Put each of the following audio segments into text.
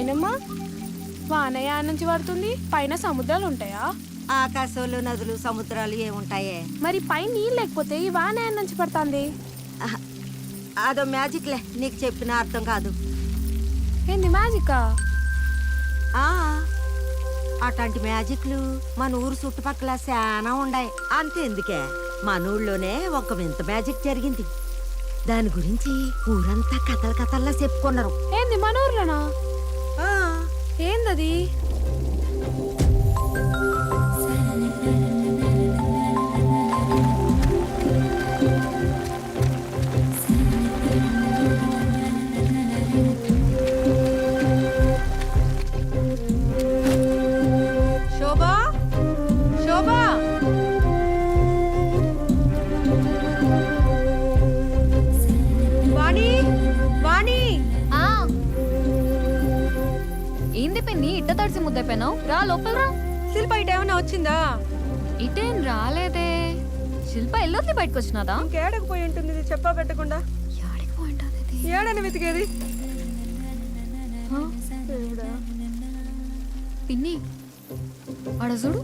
నాయనమ్మ వాన యాడ నుంచి పడుతుంది? పైన సముద్రాలు ఉంటాయా? ఆకాశంలో నదులు సముద్రాలు ఏముంటాయే? మరి పైన నీళ్ళు లేకపోతే ఈ వాన యాడ నుంచి పడుతుంది? అదో మ్యాజిక్లే, నీకు చెప్పిన అర్థం కాదు. ఏంది మ్యాజికా? అట్లాంటి మ్యాజిక్లు మన ఊరు చుట్టుపక్కల చాలా ఉన్నాయి. అంతెందుకే, మన ఊళ్ళోనే ఒక వింత మ్యాజిక్ జరిగింది. దాని గురించి ఊరంతా కథల్లా చెప్పుకున్నారు. ఏంది మన ఊర్లోనా? ఏందది? శోభా, శోభా, వాణి, వాణి. ఏంది పిన్ని ఇట్ట తడిసి ముద్దైపోయినావు? రా లోపల రా. శిల్ప ఇటు ఏమైనా వచ్చిందా? ఇటేం రాలేదే. శిల్ప ఎల్లుంది బయటకు వచ్చినాదా? ఇంకేడకు పోయి ఉంటుంది ఇది చెప్పా పెట్టకుండా. యాడికి పోయింటాది? ఏడని వెతికేది? పిన్ని ఆడ చూడు.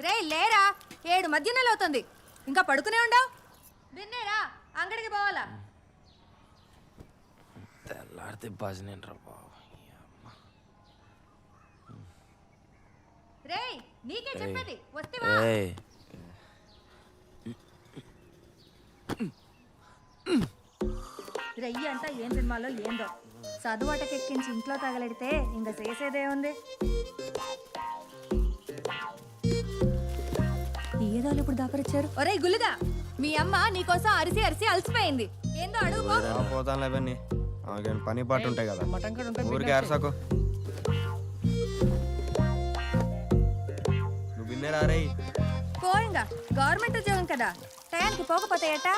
రే లేరా, 7 మధ్యాహ్నాలు అవుతుంది, ఇంకా పడుకునే ఉండవు. విన్నేరా, అంగడికి పోవాలా? తెల్లారితే భజనేంట్రా బాబు. రే నీకే చెప్పేది, వస్తేవా? రెయ్యి అంతా ఏం సినిమాలో ఏందో చదువు అటకెక్కించి ఇంట్లో తగలెడితే ఇంకా చేసేదే ఉంది. ఏదోళ్ళు ఇప్పుడు దాపరిచ్చారు. ఒరే గుల్లుగా, మీ అమ్మ నీకోసం అరిసి అరిసి అలసిపోయింది. ఏందో అడుగు. పోతానులేవన్నీ పని పాటు ఉంటాయి కదా, ఊరికి అరసాకు. నువ్వు విన్నరా రే? పోయింగా, గవర్నమెంట్ ఉద్యోగం కదా, టయానికి పోకపోతే ఎట్టా?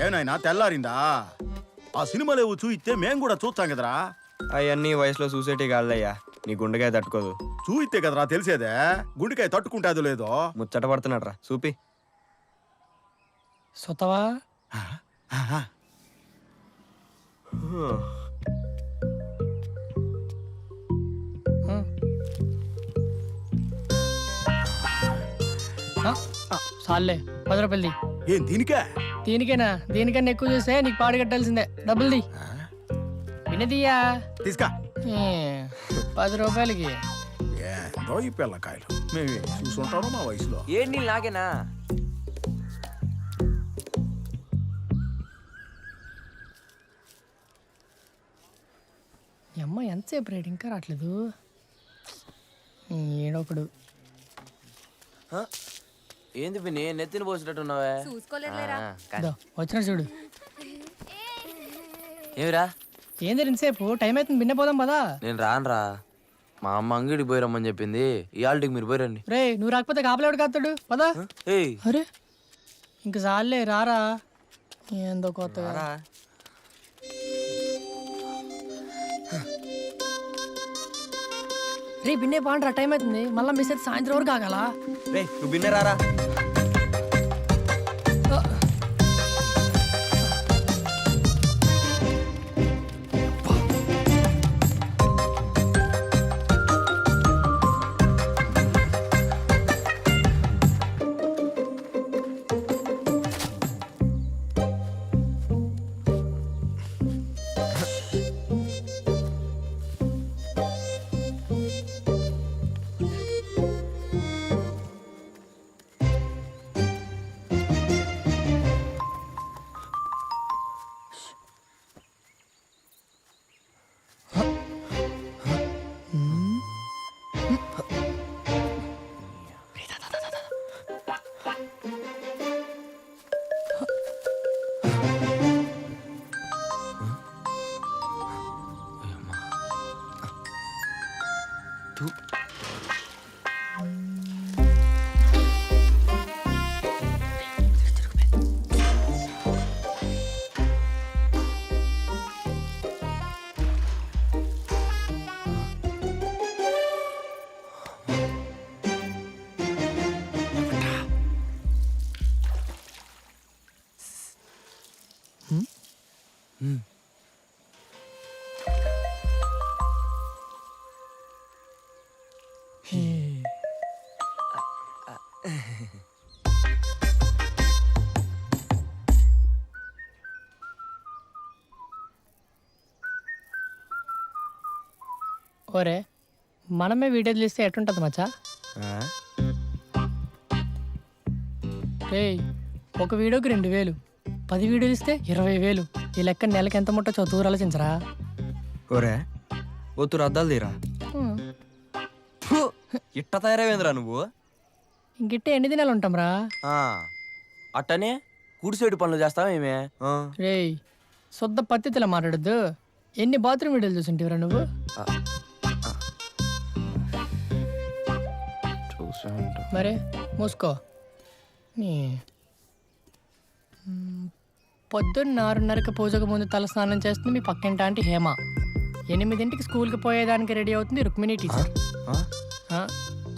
ఏనాయనా తెల్లారిందా? ఆ సినిమాలేవు చూయితే మేం కూడా చూస్తాం కదరా. అవన్నీ వయసులో చూసేటి కాదయ్యా, నీ గుండెకాయ తట్టుకోదు. చూయితే కదరా తెలిసేదే, గుండెకాయ తట్టుకుంటాదో లేదో. ముచ్చట పడుతున్నాడు రా, చూపి. సొతవా సాల్లే 10 రూపాయలది. ఏం దీనికే? దీనికేనా? దీనికన్నా ఎక్కువ చేస్తే నీకు పాడు కట్టాల్సిందే. డబ్బుల్ది వినదియా తీసుకా. 10 రూపాయలకి. ఏందో ఈ పిల్లకాయలు, మేము చూసుంటాము మా వయసులో. ఏంటి నీళ్ళు నాకేనా? ఈ అమ్మ ఎంతసేపు రేటు ఇంకా రావట్లేదు. ఏడొకడు ఏంది పిన్ని నెత్తిని పోసినట్టున్నావే? చూసుకోలేదులేరా. వచ్చినా చూడు. ఏమిరా ఏంది ఇంతసేపు? టైం అవుతుంది, బిన్న పోదాం పదా. నేను రానురా. మా అమ్మ అంగడికి పోయిరమ్మని చెప్పింది ఇవాళకి మీరు పోయిరండి. రే నువ్వు రాకపోతే కాపలేవాడు కాస్తాడు పదా. ఏయ్ అరే ఇంక చాలే రారా. ఏందో కొత్తగా. రా. రే బిన్నే పాండ్రా, టైం అవుతుంది. మళ్ళీ మిస్ అయితే సాయంత్రం వరకు ఆగాల. రే నువ్వు బిన్నరారా. ఓరే మనమే వీడియో తీస్తే ఎట్టుంటది మచ్చా? రే ఒక వీడియోకి 2000, 10 వీడియోలు ఇస్తే 20,000. ఈ లెక్క నెలకి ఎంత ముట్టో చదువు ఆలోచించరా. ఓరే ఓతురు అద్దాలు తీరా. ఇట్ట తయారైందిరా నువ్వు. ఇంకిట్టే ఎన్ని దినాలు ఉంటాంరా? అట్టనే కుడిసైడు పనులు చేస్తావేమే? రే శుద్ధ పద్ధతిలో మాట్లాడద్దు. ఎన్ని బాత్రూమ్ వీడియోలు చూసింటివిరా నువ్వు? మరే మూసుకో. పొద్దున్న 6:30కి పూజకు ముందు తల స్నానం చేస్తుంది మీ పక్కింటి ఆంటీ హేమ. 8ంటికి స్కూల్కి పోయేదానికి రెడీ అవుతుంది రుక్మిణి టీచర్.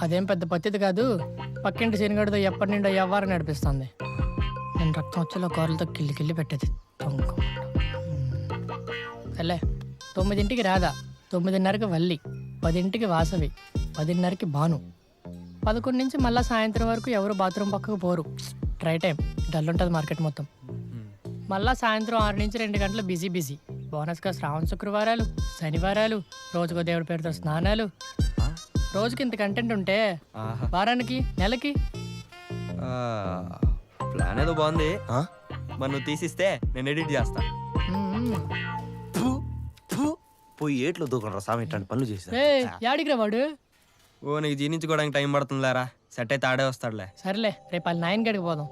అదేం పెద్ద పద్ధతి కాదు. పక్కింటి శనిగడితో ఎప్పటి నుండో ఎవ్వరు నడిపిస్తుంది. నేను రక్తం వచ్చేలో కూరలతో కిల్లి పెట్టేది. సర్లే 9ంటికి రాధా, 9:30కి వల్లి, 10ంటికి వాసవి, 10:30కి భాను, 11 నుంచి మళ్ళీ సాయంత్రం వరకు ఎవరు బాత్రూమ్ పక్కకు పోరు. ట్రై టైం డల్ ఉంటుంది మార్కెట్ మొత్తం. మళ్ళీ సాయంత్రం 6 నుంచి 2 గంటలు బిజీ. బోనస్గా శ్రావణ శుక్రవారాలు, శనివారాలు, రోజుకో దేవుడి పేరుతో స్నానాలు. రోజుకి ఇంత కంటెంట్ ఉంటే వారానికి, నెలకి. ప్లాన్ ఏదో బాగుంది. మరి నువ్వు తీసిస్తే నేను ఎడిట్ చేస్తా. పోయి ఏట్లో దూకనరా సామి, ఇట్లాంటి పనులు చేస్తా. యాడికి రా వాడు? ఓ నీకు జీర్ణించుకోవడానికి టైం పడుతుంది లేరా. సెట్ అయితే ఆడే వస్తాడులే. సరేలే రేపు వాళ్ళ 9 గడికి పోదాం.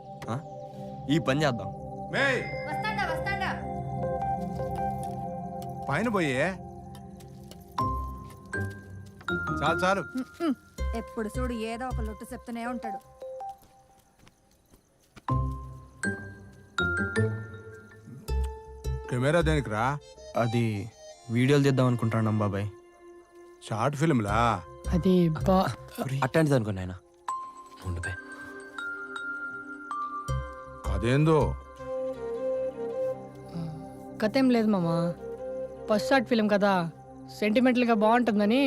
ఈ పని చేద్దాం. వస్తాడా వస్తాడా? పైన పోయే చాలు చాలు. ఎప్పుడు చూడు ఏదో ఒక లొట్టు చెప్తూనే ఉంటాడు. కెమెరా దేనికి రా? అది వీడియోలు తీద్దాం అనుకుంటాను బాబాయ్. షార్ట్ ఫిల్మ్లా? అది అట్లాంటిది అనుకున్నా ఆయన ఉండిపోయి. అదేందో కథ ఏం లేదు మామ. ఫస్ట్ షార్ట్ ఫిలిం కదా, సెంటిమెంటల్గా బాగుంటుందని.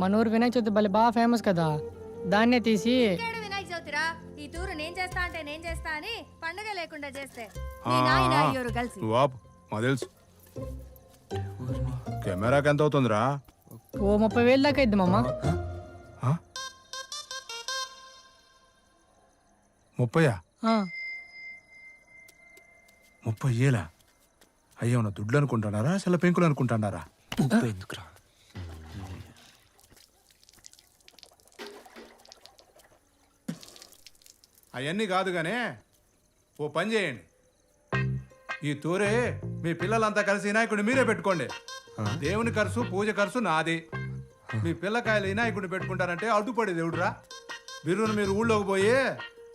మన ఊరు వినాయక చవితి భలే బాగా ఫేమస్ కదా, దాన్నే తీసి. వినాయక చవితిరా, ఈ తూరు నేను చేస్తా అంటే నేను చేస్తా అని పండుగ లేకుండా చేస్తే కలిసి. నువ్వు ఆపు, మా తెలుసు. కెమెరాకి ఎంత అవుతుందిరా? ఓ 30,000 దాకా అయింది మామ. 30? ఆ, 30,000? అయ్యో నా దుడ్లు అనుకుంటున్నారా, అసలు పెంకులు అనుకుంటున్నారా? ఎందుకురా? అవన్నీ కాదు గానే ఓ పని చేయండి. ఈ తూరే మీ పిల్లలంతా కలిసి వినాయకుడిని మీరే పెట్టుకోండి. దేవుని ఖర్చు, పూజ ఖర్చు నాది. మీ పిల్లకాయలు వినాయకుడిని పెట్టుకుంటారంటే అడ్డుపడేది ఎవడురా? మీరు ఊళ్ళోకి పోయి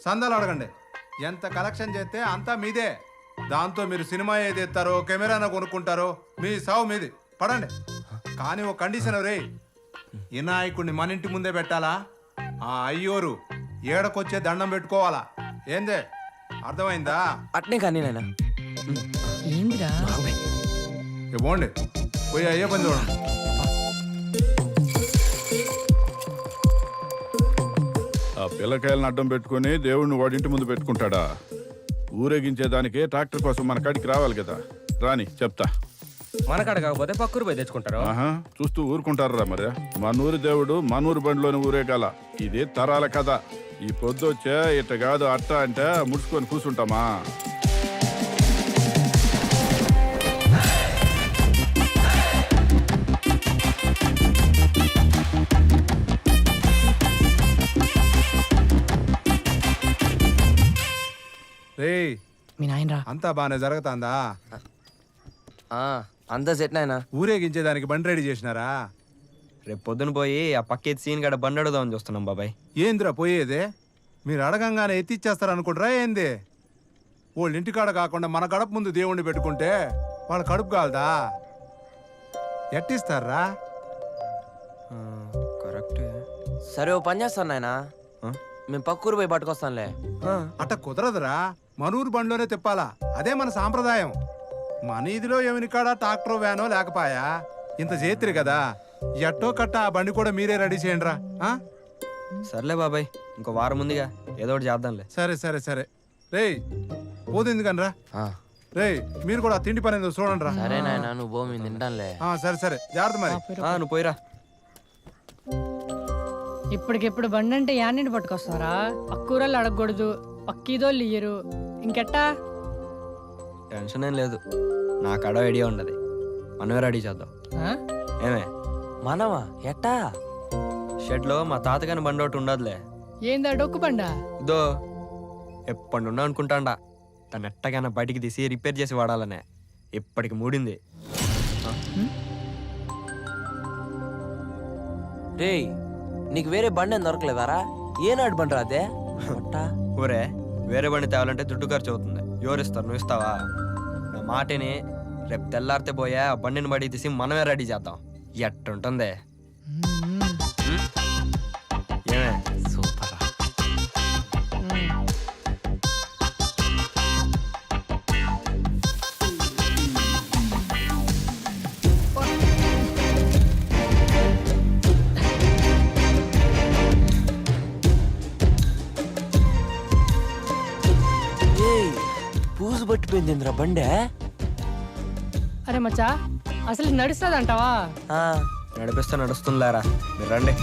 సందాలు అడగండి. ఎంత కలెక్షన్ చేస్తే అంతా మీదే. దాంతో మీరు సినిమా ఏది ఎత్తారో కెమెరాను కొనుక్కుంటారో మీ సావు మీది. పడండి. కానీ ఒక కండిషన్ రే, వినాయకుడిని మన ఇంటి ముందే పెట్టాలా. ఆ అయ్యోరు ఏడకొచ్చే దండం పెట్టుకోవాలా. ఏందే అర్థమైందా? అట్నే కానీ నాయనా. ఏందిరా పోండి పోయి అయ్యే పని చూడండి. ఆ పిల్లకాయలను అడ్డం పెట్టుకుని దేవుడిని వాడింటి ముందు పెట్టుకుంటాడా? ఊరేగించేదానికి ట్రాక్టర్ కోసం మన కాడికి రావాలి కదా. రాని చెప్తా. మన కాడ కాకపోతే పక్కూరు పోయి తెచ్చుకుంటారు. ఆహా, చూస్తూ ఊరుకుంటారా మరి? మనూరి దేవుడు మనూరు బండిలోని ఊరేగాల. ఇది తరాల కథ. ఈ పొద్దుచ్చే ఇట్ట కాదు అట్ట అంటే ముడుచుకొని కూర్చుంటామా? రే మీ నాయనరా అంతా బాగానే జరుగుతుందా? అంతా సెట్ నాయనా. ఊరేగించేదానికి బండి రెడీ చేసినారా? రేపు పొద్దున పోయి ఆ పక్కేది సీన్ గడ బండి అడుగుదామని చూస్తున్నాం బాబాయ్. ఏందిరా పోయేదే? మీరు అడగంగానే ఎత్తిచ్చేస్తారు అనుకుంటారా ఏంది? వాళ్ళ ఇంటికాడ కాకుండా మన గడప ముందు దేవుణ్ణి పెట్టుకుంటే వాళ్ళ కడుపు కాలదా? ఎట్టిస్తారా? కరెక్ట్. సరే ఓ పని చేస్తాను నాయనా. మేము పక్కూరు పోయి పట్టుకొస్తానులే. అట్ట కుదరదురా. మనూరు బండిలోనే తిప్పాలా. అదే మన సాంప్రదాయం. మన ఇదిలో ఎవరి కాడ ట్రాక్టర్ వ్యానో లేకపాయా. ఇంత చేతిరి కదా, ఎట్టో కట్ట ఆ బండి కూడా మీరే రెడీ చేయండి రా. సర్లే బాబాయ్, ఇంకో వారం ముందుగా ఏదో ఒకటి చేద్దాంలే. సరే సరే సరే. రేయ్ పోతుంది కనరా. రేయ్ మీరు కూడా ఆ తిండి పని ఏందో చూడండి రా. సరే నాయనా, నువ్వు భూమి తింటానులే. సరే సరే జాగ్రత్త మరి. నువ్వు పోయిరా. ఇప్పటికిప్పుడు బండి అంటే యాన్ని పట్టుకొస్తారా? పక్కూరలు అడగకూడదు, పక్కీదోళ్ళు ఇయ్యరు, ఇంకెట్టా? టెన్షన్ ఏం లేదు, నా కాడ ఐడియా ఉండదు. మనమే రెడీ చేద్దాం. ఆ? ఏమే మనమా? ఎట్టా? షెడ్లో మా తాతగాని బండి ఒకటి ఉండదులే. ఏందా డొక్కు బండా? ఇదో ఎప్పటిన్నా అనుకుంటాండా తను ఎట్టగానే బయటికి తీసి రిపేర్ చేసి వాడాలనే. ఇప్పటికి మూడింది. రేయ్, నీకు వేరే బండి ఏం దొరకలేదారా? ఏనాడు బండి రాదే? ఊరే వేరే బండి తేవాలంటే దుడ్డు ఖర్చు అవుతుంది. ఎవరిస్తారు? నువ్వు ఇస్తావా? నా మాటని రేపు తెల్లారితే పోయా ఆ బండిని బయటికి తీసి మనమే రెడీ చేద్దాం. ఎట్టుంటుంది? ఏమే సూపర్. పూజ పట్టిపోయింది ఇంద్ర బండే. అరే మచ్చా, అసలు నడుస్తుందంటావా? నడిపిస్తే నడుస్తుందిలేరా, మీరు రండి.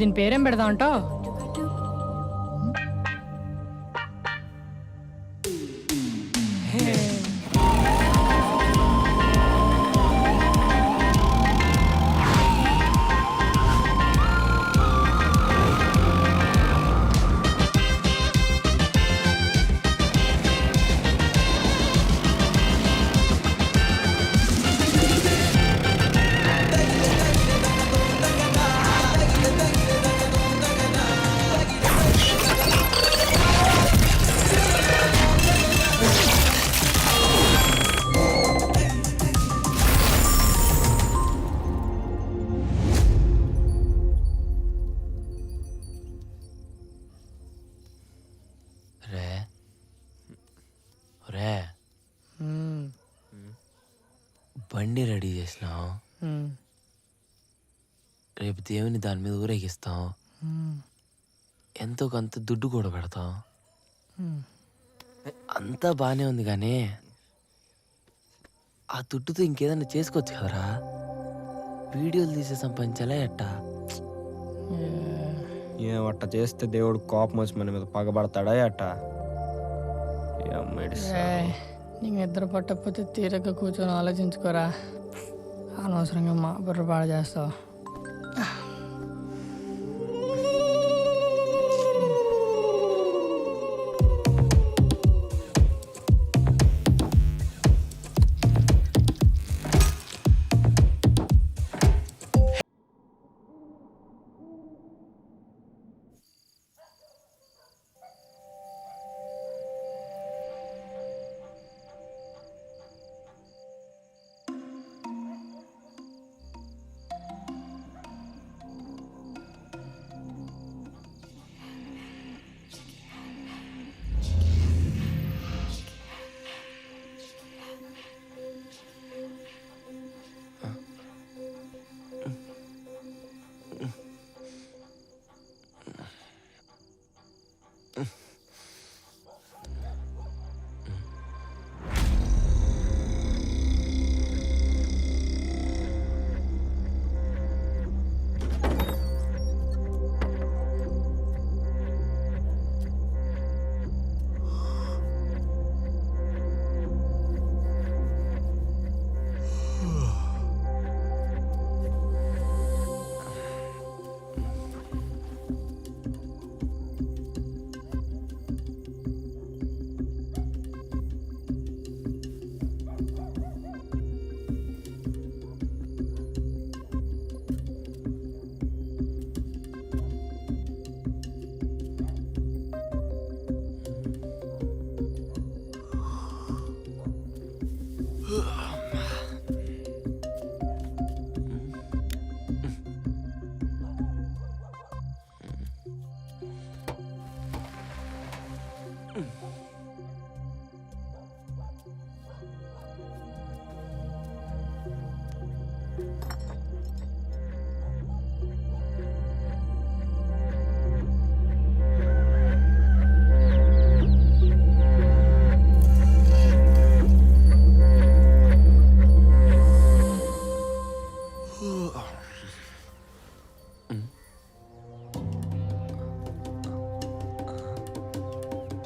దీని పేరేం పెడదాం అంటావు? రే రే మ్మ్. బండి రెడీ చేసినాం. మ్మ్. రేపు దేవుని దాని మీద ఊరేగిస్తాం. మ్మ్. ఎంతో కొంత దుడ్డు కూడా పెడతాం. మ్మ్. అంతా బానే ఉంది కానీ ఆ దుడ్డుతో ఇంకేదైనా చేసుకోవచ్చు కదరా. వీడియోలు తీసే సంపాదించాలా ఎట్టా? ఏమట్ట చేస్తే దేవుడు కోపం వచ్చి మన మీద పగబడతాడా అట్ట? ఏయ్, నీకు నిద్ర పట్టకపోతే తీరక కూర్చొని ఆలోచించుకోరా. అనవసరంగా మా బుర్ర పాడు చేస్తావు.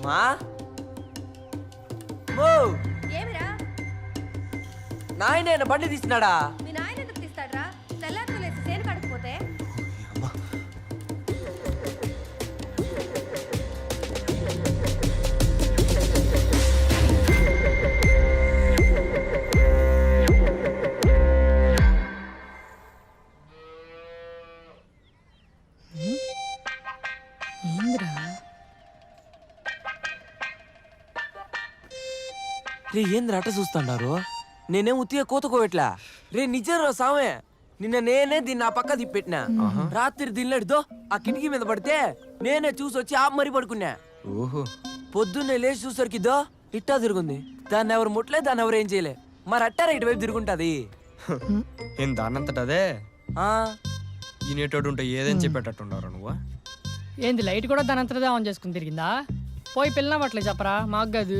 మా మో ఏమిరా నాయన బండి తీసినాడా? మీ నాయన ఎందుకు తీస్తాడ్రా? తెల్లారితో లేచి సేను కడకపోతే ఏంద్రా? రే ఏంద్ర అట్ట చూస్తాండారు? నేనేం ఉత్తిగా కోతకోవట్లా. రే నిజం రా సామే, నిన్న నేనే దీన్ని ఆ పక్క తిప్పెట్టినా. రాత్రి దిల్లడితో ఆ కిటికీ మీద పడితే నేనే చూసి వచ్చి ఆపు మరీ పడుకున్నా. ఓహో, పొద్దున్నే లేచి చూసరికిద్దో ఇట్టా తిరుగుంది. దాన్ని ఎవరు ముట్టలే, దాన్ని ఎవరు ఏం చేయలే. మరి అట్టారా ఇటువైపు తిరుగుంటది. ఏం దాన్నంతటదే ఆ ఈనేటోడు ఉంటే ఏదేం చెప్పేటట్టుండవు నువ్వు. ఏంది లైట్ కూడా దానంతరదే ఆన్ చేసుకుని తిరిగిందా? పోయి పిల్లన పట్లే చెప్పరా, మాకు కాదు.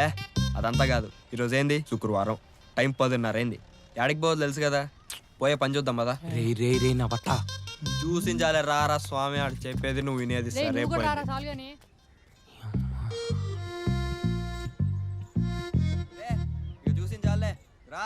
ఏ అదంతా కాదు. ఈరోజు ఏంది? శుక్రవారం, టైం 10:30 అయింది. యాడికి పోవద్దు తెలుసు కదా. పోయే పని చూద్దాం కదా. రే రే రే నా బట్ట చూసించాలే రారా స్వామి ఆడు చెప్పేది నువ్వు వినేది సరే పోయింది. చాలుగాని ఇక చూసించాలే రా.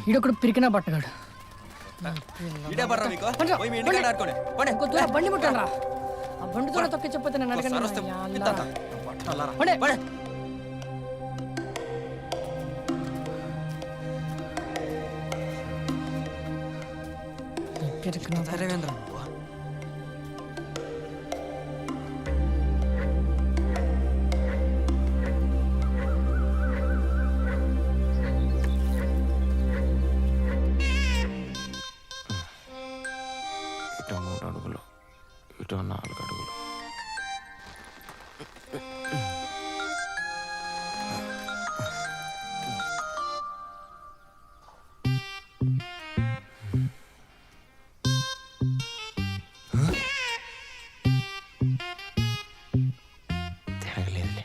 ఈడొకడు పిరికినా పట్టగాడు ఇడే పర్రా మీకు పోయి మీ ఇంటికాడ ఆడుకోండి పోనీ. ఇంకో దూరం బండి ముట్టాను రా ఆ బండి దూరం తొక్కి చెప్పొద్దు నన్ను ఒకసారి వస్తే అడగండి పిత్తాత. పట్టాలారా. పోనీ. పోనీ. పిరికినా ధైర్యమేంద్రా నువ్వు? ఇటో 3 అడుగులు, ఇటో 4 అడుగులు. తిరగలేదులే.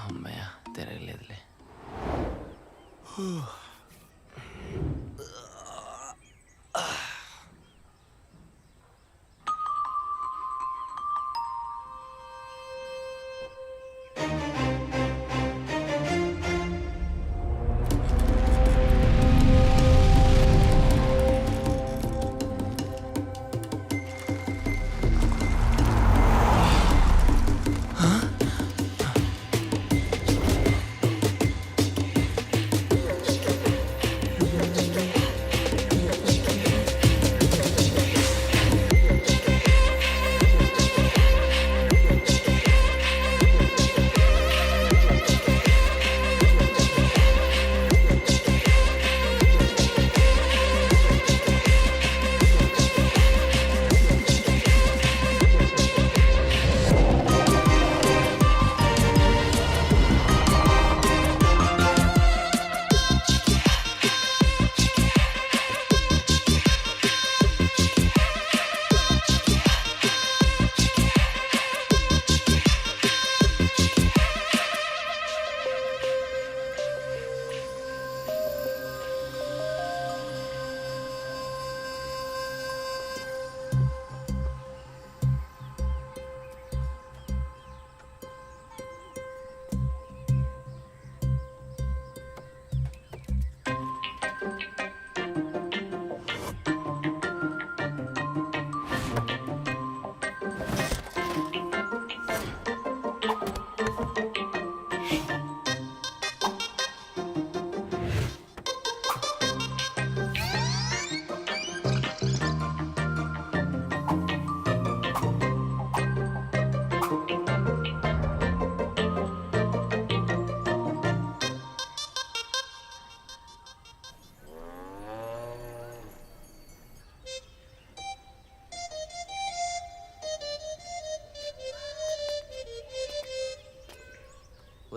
అమ్మయ్య తిరగలేదులే.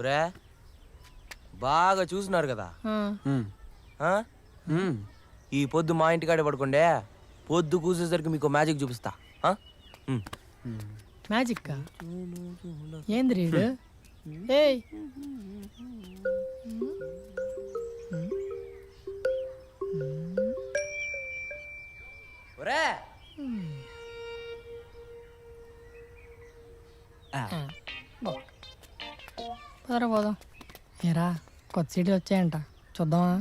ఒరే బాగా చూస్తున్నారు కదా ఆ, ఆ? ఈ పొద్దు మా ఇంటికాడే పడుకోండే పొద్దు కూసేసరికి మీకు మ్యాజిక్ చూపిస్తా ఆ? మ్యాజిక్ ఏంది రీడు ఏయ్ ఒరే పదరా పోదాం. ఏరా కొత్త సీట్లు వచ్చాయంట, చూద్దామా?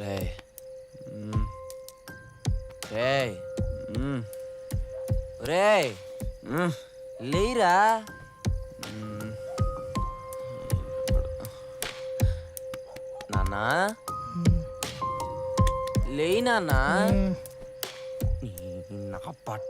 రేయ్. రేయ్. రేయ్. లేరా నాన్నా లేయి నాన్నా నా పట్ట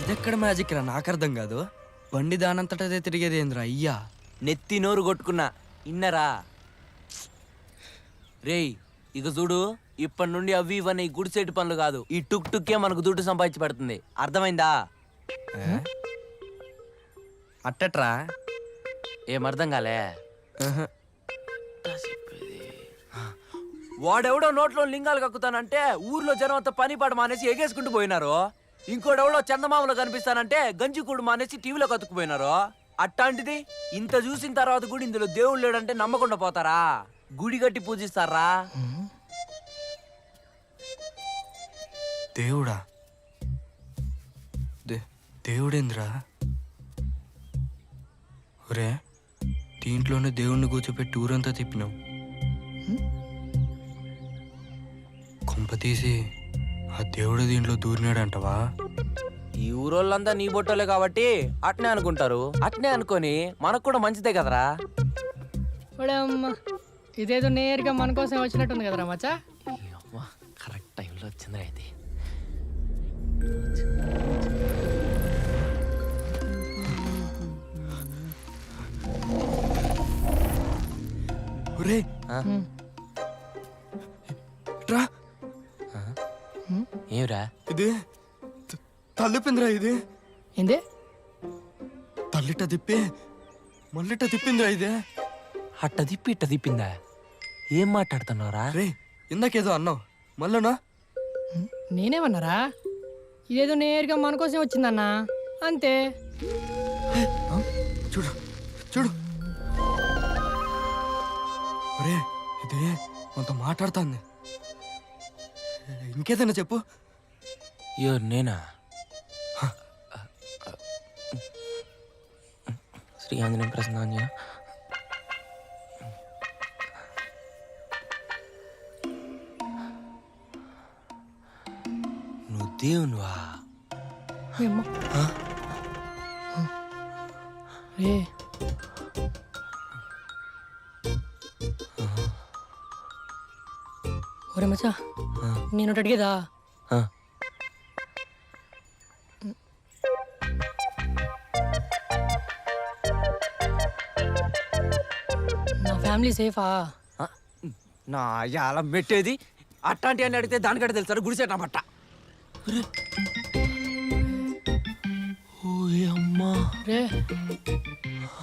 ఇదెక్కడ మ్యాజిక్ రా, నాకు అర్థం కాదు. బండి దానంతటదే తిరిగేది ఏంద్రా అయ్యా? నెత్తి నోరు కొట్టుకున్నా ఇన్నరా. రేయ్ ఇక చూడు, ఇప్పటి నుండి అవి ఇవన్నీ గుడిసేటి పనులు కాదు, ఈ టుక్ టుక్కే మనకు దుడ్డు సంపాదించి పెడుతుంది. అర్థమైందా? అట్టట్రా? ఏం అర్థం కాలే? వాడెవడో నోట్లో లింగాలు కక్కుతానంటే ఊర్లో జనం అంతా పని పాట మానేసి ఎగేసుకుంటూ పోయినారు. ఇంకోడెవడో చందమామలో కనిపిస్తానంటే గంజి కూడు మానేసి టీవీలో కతుక్కుపోయినారు. అట్టాంటిది ఇంత చూసిన తర్వాత కూడా ఇందులో దేవుడు లేడంటే నమ్మకుండా పోతారా? గుడి కట్టి పూజిస్తారా? దేవుడా? దేవుడేంద్రా? ఒరే దీంట్లోనే దేవుణ్ణి కూర్చోపెట్టి ఊరంతా తిప్పినావు. కొంప తీసి ఆ దేవుడు దీంట్లో దూరినాడంటవా? ఈ ఊరోళ్ళంతా నీ బొట్టోలే కాబట్టి అట్నే అనుకుంటారు. అట్నే అనుకొని మనకు కూడా మంచిదే కదరా. అమ్మ ఇదేదో నేరుగా మన కోసం వచ్చినట్టుంది కదరా మచ్చా. కరెక్ట్ టైంలో వచ్చిందిరా ఇది. ఒరే రా, ఏమిరా? ఇది తల్లిపిందిరా. ఇది ఏంది? తల్లిట తిప్పి మళ్ళిట తిప్పిందిరా. ఇదే అట్ట తిప్పి ఇట్ట తిప్పిందా? ఏం మాట్లాడుతున్నావురా? రే ఇందాకేదో అన్నావు, మళ్ళనా? నేనేమన్నారా? ఇదేదో నేరుగా మన కోసం వచ్చిందన్నా, అంతే. చూడు చూడు. ఒరే ఇదే మనతో మాట్లాడుతుంది. ఇంకేదైనా చెప్పు. ఎవరు? నేనా? శ్రీ ఆంజనేయ ప్రసన్నాంజన. నువ్వు దేవునివా? ఏమ్మా? రే ఒరే మచ్చా, నేను అడిగేదా? నా ఫ్యామిలీ సేఫా? నా అలా పెట్టేది అట్లాంటి అని అడిగితే దానికంటే తెలుసు గుడిసేట పట్ట. ఓ అమ్మా రే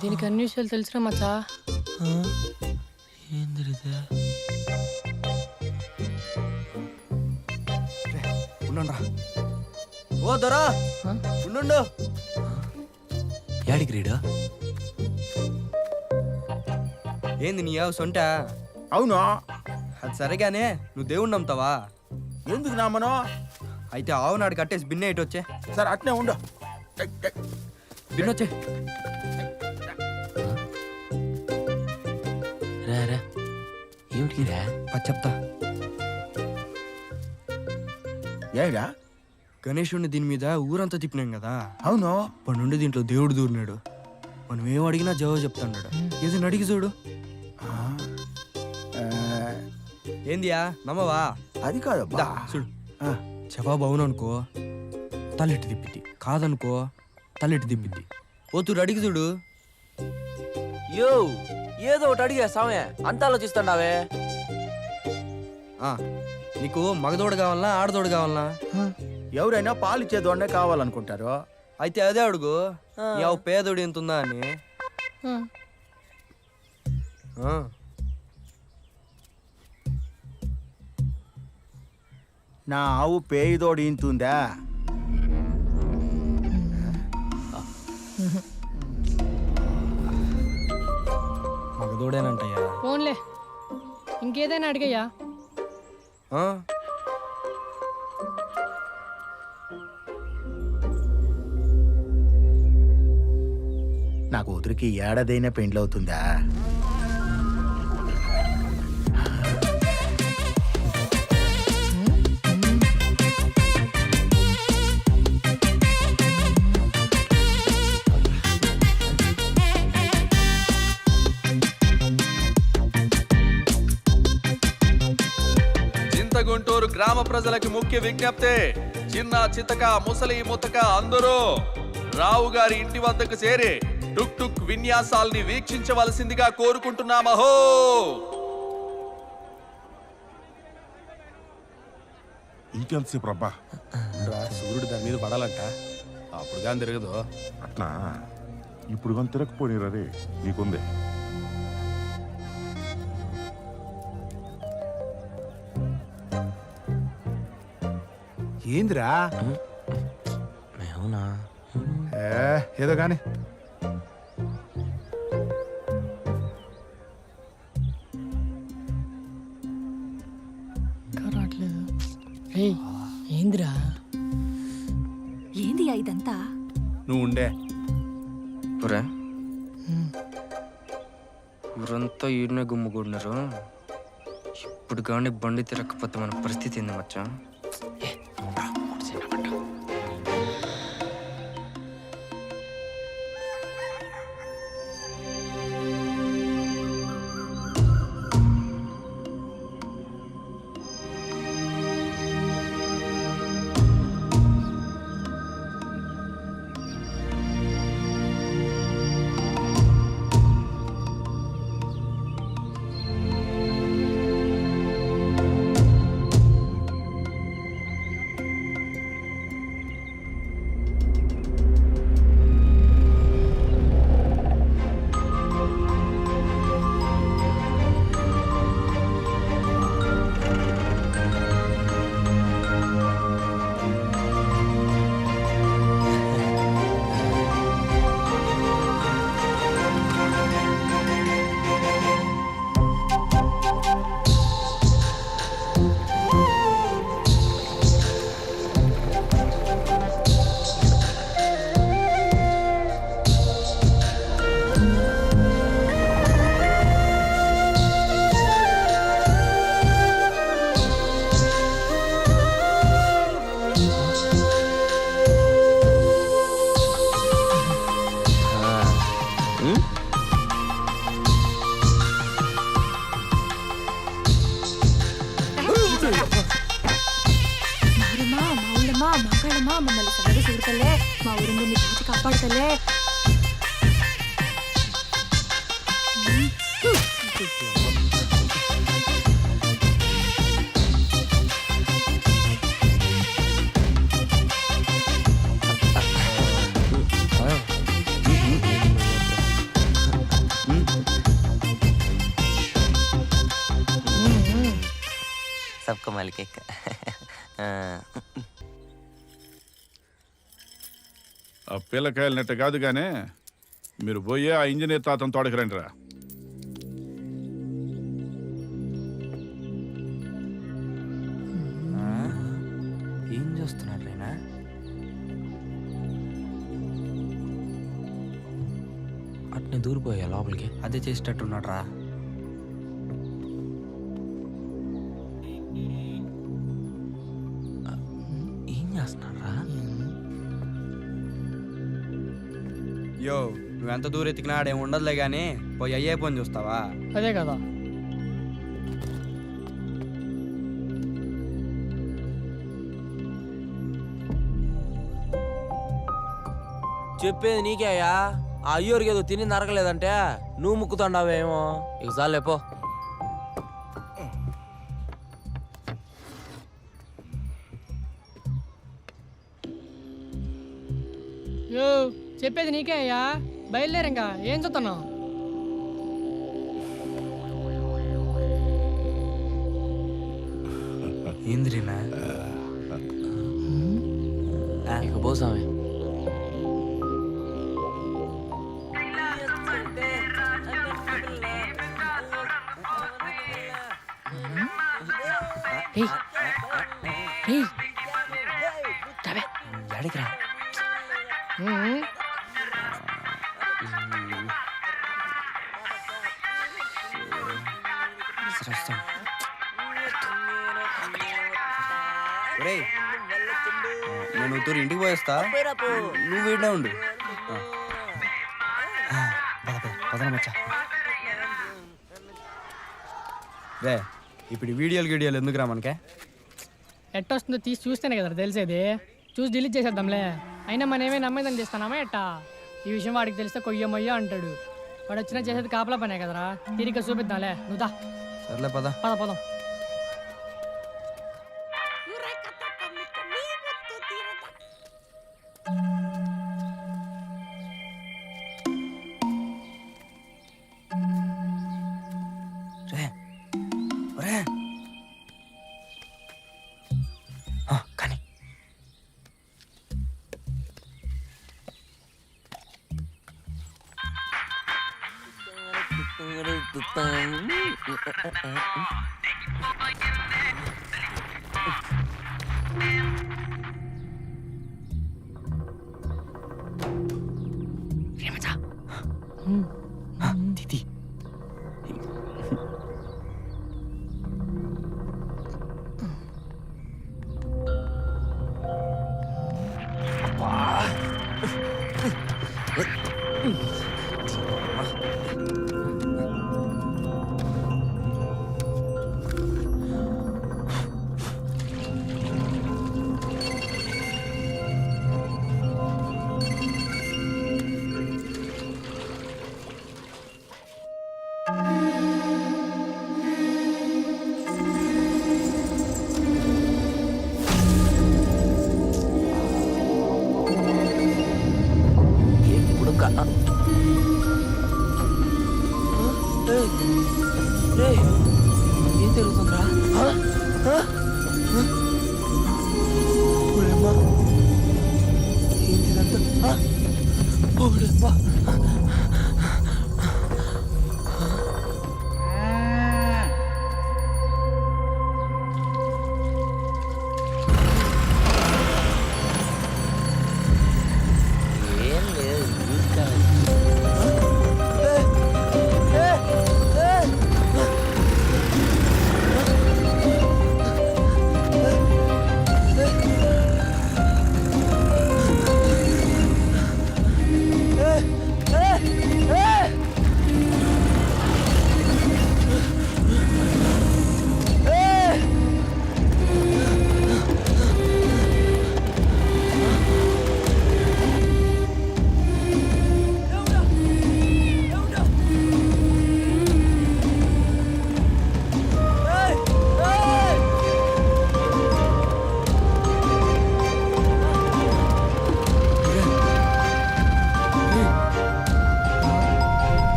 దీనికి అన్ని విషయాలు తెలిసిన మచ్చా. ఏందిరిదే ఉండండిరా. ఓ దొరా ఉండు. యాడికి రీడా? ఏంది నీ ఆవు సొంట? అవును, అది సరేగానే నువ్వు దేవుణ్ణి నమ్ముతావా? ఎందుకు నామను? అయితే ఆవు నాడు కట్టేసి బిన్నె ఇటు వచ్చే. సరే అట్నే ఉండు. బిన్నొచ్చే. రా రా ఏమిటికి రా? అది చెప్తా. ఏడా? గణేశుడిని దీని మీద ఊరంతా తిప్పినాం కదా, అవును, అప్పటి నుండి దీంట్లో దేవుడు దూరినాడు. మనం ఏం అడిగినా జవాబు చెప్తాడు. ఏదైనా అడిగి చూడు. ఏందియా నమ్మవా? అది కాదబ్బా. దా, చూడు. జవాబు అవుననుకో తల్లెట్టు తిప్పిద్ది, కాదనుకో తల్లెట్టు తిప్పిద్ది. ఓతురు అడిగి చూడు. యో ఏదో ఒకటి అడిగా సామే, అంత ఆలోచిస్తున్నావే. నీకు మగదోడు కావాలనా ఆడదోడు కావాలనా? ఎవరైనా పాలిచ్చే దొండే కావాలనుకుంటారు. అయితే అదే అడుగు. యావ పేదోడు ఎంతుందా అని. నా ఆవు పేదోడు ఇంతుందా? మగదోడేనంటయ్యా. ఫోన్లే ఇంకేదైనా అడిగయ్యా. నా కూతురికి ఏడాదైనా పెండ్లవుతుందా? చింతగుంటూరు గ్రామ ప్రజలకు ముఖ్య విజ్ఞప్తి. చిన్న చితక ముసలి ముతక అందరూ రావు గారి ఇంటి వద్దకు చేరి టుక్ టుక్ విన్యాసాల్ని వీక్షించవలసిందిగా కోరుకుంటున్నామహో. ఇంకెంతసేపు రబ్బా? సూర్యుడు దాని మీద పడాలంట, అప్పుడు కానీ తిరగదు. అట్లా ఇప్పుడు కానీ తిరగకపోయినరా రే, నీకుందే. ఏందిరా? అవునా? ఏదో కానీ ఇంకా రావట్లేదు. రే ఏందిరా? ఏంది ఇదంతా? నువ్వు ఉండే. ఊరంతా ఈడనే గుమ్ముకూడినారు. ఇప్పుడు కానీ బండి తిరగకపోతే మన పరిస్థితి ఏంది మచ్చా? మమ్మల్ని సరిగా చూడతలే, మా ఊరిని కాచి కాపాడతలే. సబ్కా మాలిక్ ఎక్క. ఆ పిల్లకాయలు నెట్ట కాదు గానే మీరు పోయే ఆ ఇంజనీర్ తాతను తోడకి రండిరా. ఏం చూస్తున్నాడు రేనా? అట్నే దూరిపోయా లోపలికి. అదే చేసేటట్టున్నాడు రా. ఏం చేస్తున్నాడు రా? యో నువ్వెంత దూరం ఎత్తికినా ఆడేం ఉండదులే గానీ పోయి అయ్యే పని చూస్తావా? అదే కదా. చెప్పేది నీకే అయ్యా. ఆ అయ్యోరికి ఏదో తిని నరకలేదంటే నువ్వు ముక్కుతాండావేమో. ఇక చాలే పో. యో చెప్పేది నీకే అయ్యా, బయలుదేరు ఇంకా. ఏం చూస్తున్నావు? ఏంది రీనా? ఇక పో స్వామి. ఎడికి రా? ఒరేయ్, నేను ఉత్తూరు ఇంటికి పోయేస్తా, నువ్వు వీడినే ఉండు. పదన మచ్చా. రే ఇప్పుడు వీడియోలు గిడియోలు ఎందుకురా మనకే? ఎట్టొస్తుందో తీసి చూస్తేనే కదా తెలిసేది. చూసి డిలీట్ చేసేద్దాంలే. అయినా మనమేమే నమ్మేదని చేస్తానామా ఎట్టా? ఈ విషయం వాడికి తెలిస్తే కొయ్యమొయ్య అంటాడు. వాడు వచ్చినా చేసేది కాపలా పనే కదరా. తిరిగి చూపిద్దాంలే. నువ్వు దా. సర్లే పద. పదం. కానీ దీది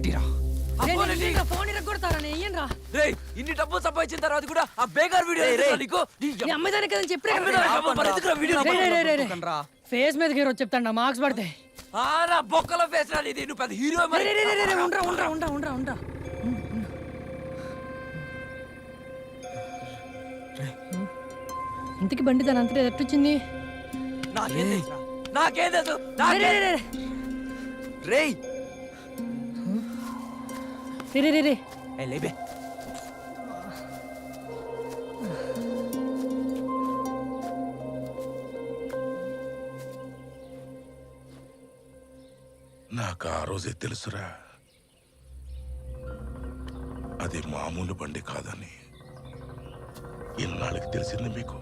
ఇటీరా ఫోన్ ఇరగొడతారా నెయ్యరా రేయ్ ఇన్ని డబ్బులు సంపాదించిన తర్వాత కూడా ఆ బేకార్ వీడియో నీకు ఈ అమ్మాయి కదని చెప్పే వీడియో ఫేస్ మీద హీరో చెప్తాండా మార్క్స్ పడితే ఆరా బొక్కల ఫేస్ రా ఇది నువ్వు పెద్ద హీరో మరి ఉండరా ఇంతకి బండి దాని అంతటా ఎట్టొచ్చింది నాకేం తెలుసురా? నాకేం తెలుసు రేయ్ రే ఏ లేబే నాకు ఆ రోజే తెలుసురా అది మామూలు బండి కాదని. ఇన్నాళ్ళకి తెలిసింది మీకు.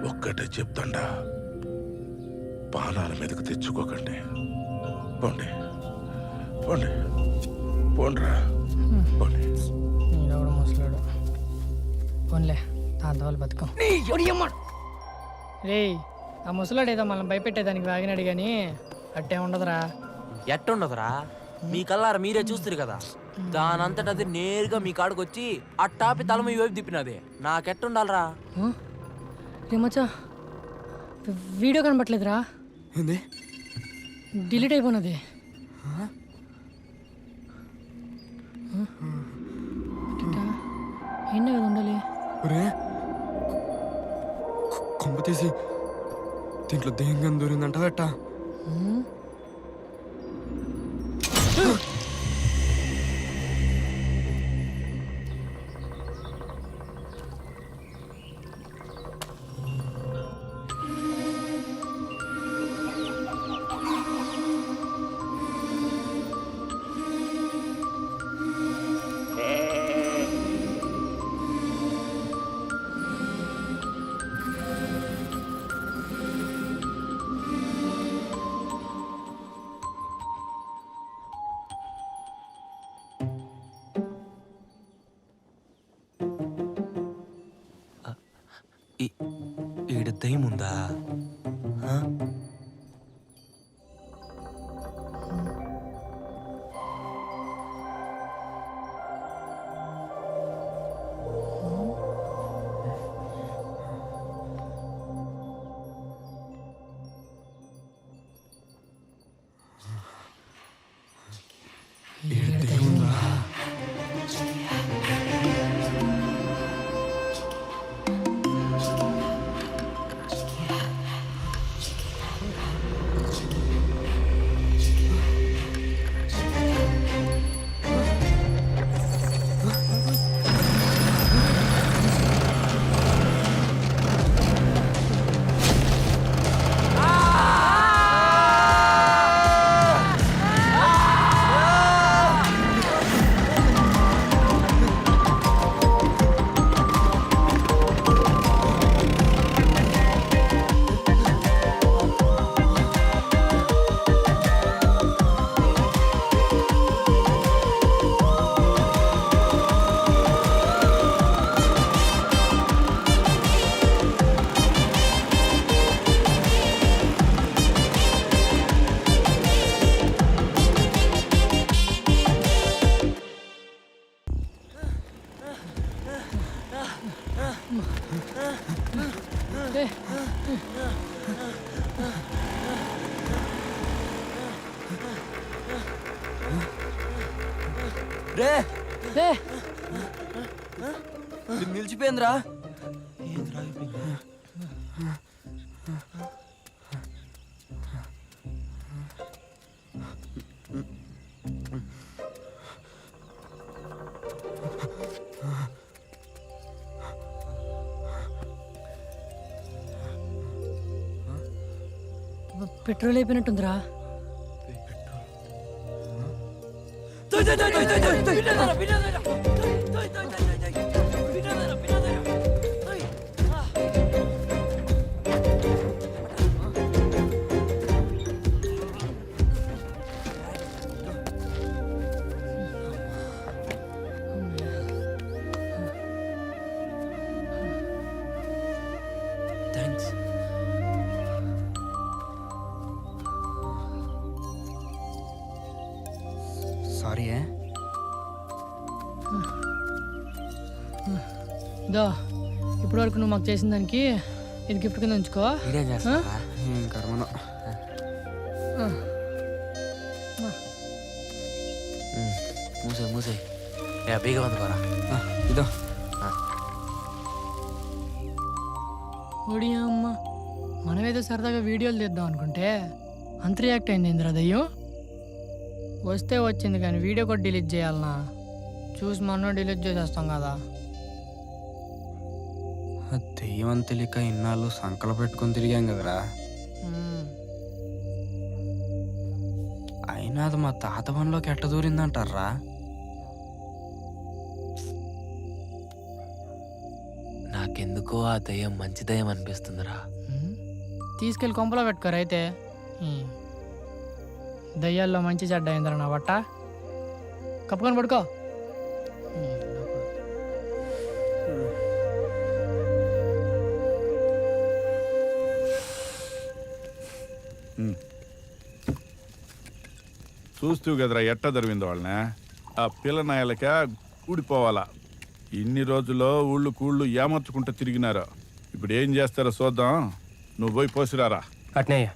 ఒక్కటే చెప్తాండా, పానాల మీదకు తెచ్చుకోకండి. పోండి పోండి పోండ్రా పోండి. నేనెవడు ముసలాడు పోన్లే దాంతో వాళ్ళు బతుకం రే ఆ ముసలాడు ఏదో మనం భయపెట్టేదానికి వాగినాడు కానీ అట్టే ఉండదురా. ఎట్టుండదురా మీ కల్లారా మీరే చూస్తారు కదా. దానంతట అది నేరుగా మీ కాడికి వచ్చి అట్టాపి తల మీ వైపు తిప్పినది. నాకెట్టుండాలరా? రే మచ్చా వీడియో కనబట్లేదురా, డిలీట్ అయిపోయినది. ఏంటి కదా ఉండాలి కొంప తీసి దీంట్లో దెయ్యంగా దూరిందంట బెట్ట. ఈడ దయ్యముందా? రే రే నిలిచిపోయిందిరా. పెట్రోల్ అయిపోయినట్టుందిరా. థ్యాంక్స్. సారీ దో ఇప్పటి వరకు నువ్వు మాకు చేసిన దానికి ఇది గిఫ్ట్ కింద ఉంచుకో. ఇదేం చేస్తావా? కర్మను మూసే మూసే బీగా ఉంది కోరా. ఇదో ఓడి అమ్మ, మనమేదో సరదాగా వీడియోలు తీద్దాం అనుకుంటే అంత రియాక్ట్ అయింది ఇంద్ర దయ్యం. వస్తే వచ్చింది కానీ వీడియో కూడా డిలీట్ చేయాలనా? చూసి మనం డిలీట్ చేసేస్తాం కదా. దెయ్యం అని తెలియక ఇన్నాళ్ళు సంకలు పెట్టుకొని తిరిగాం కదరా. అయినా అది మా తాత పనిలోకి ఎట్ట దూరిందంటారా? నాకెందుకో ఆ దయ్యం మంచి దయ్యం అనిపిస్తుందిరా. తీసుకెళ్ళి కొంపలో పెట్టుకోరు అయితే. దయ్యాల్లో మంచి చెడ్డ అయిందిరా నా బట్ట. కప్పుకొని పడుకో. చూస్తూ కదరా ఎట్ట జరిగింది వాళ్ళని. ఆ పిల్ల నాయలక ఊడిపోవాలా. ఇన్ని రోజుల్లో ఊళ్ళు కూళ్ళు ఏమర్చుకుంటూ తిరిగినారు. ఇప్పుడు ఏం చేస్తారో చూద్దాం. నువ్వు పోయి పోసిరారా. అట్నేయ్యా.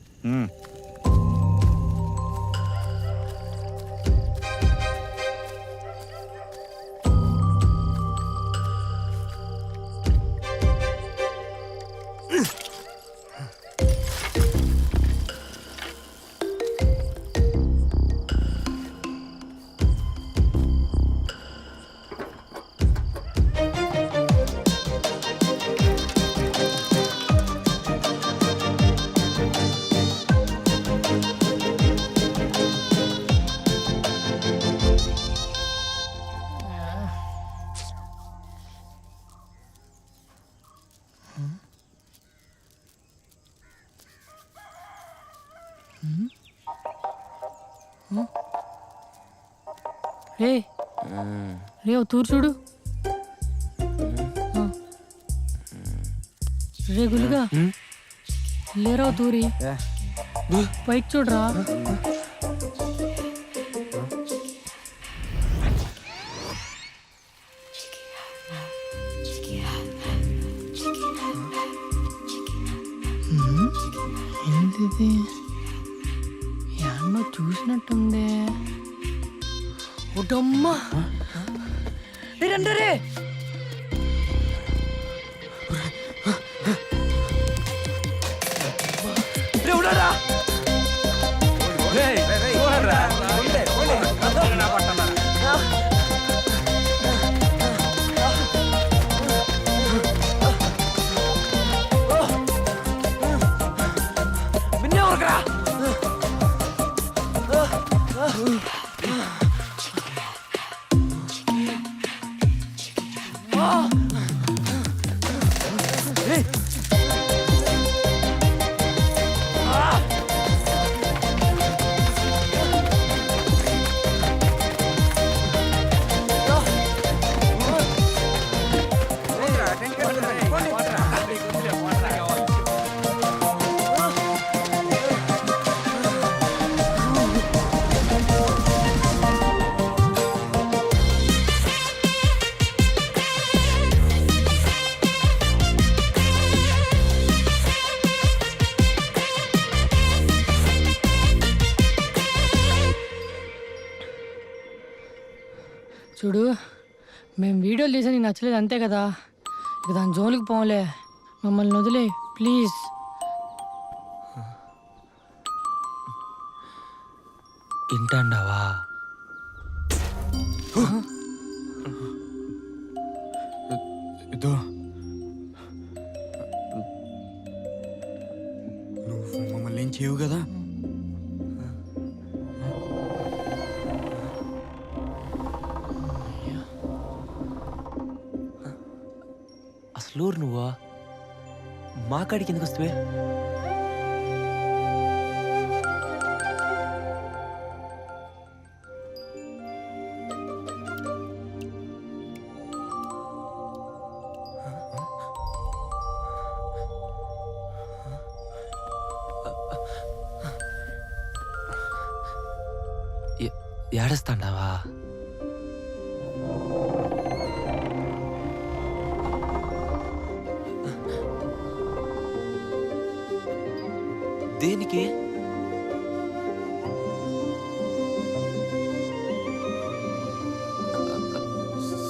రే రే ఓ తూరు చూడు. రే గులిగా లేరా ఓ తూరి పైకి చూడరా. ఏంటిది? ఎన్నో చూసినట్టుంది. ఒడమ్మా రండి రే. చూడు, మేము వీడియోలు తీసా నీకు నచ్చలేదు అంతే కదా. ఇక దాని జోలికి పోలే. మమ్మల్ని వదిలే ప్లీజ్. ఇంటాండావా? ఇదో నువ్వు మమ్మల్ని ఏం చేయవు కదా. అసలు నువ్వా మా కాడికి ఎందుకు వస్తే? ఏడుస్తాండావా? దేనికి?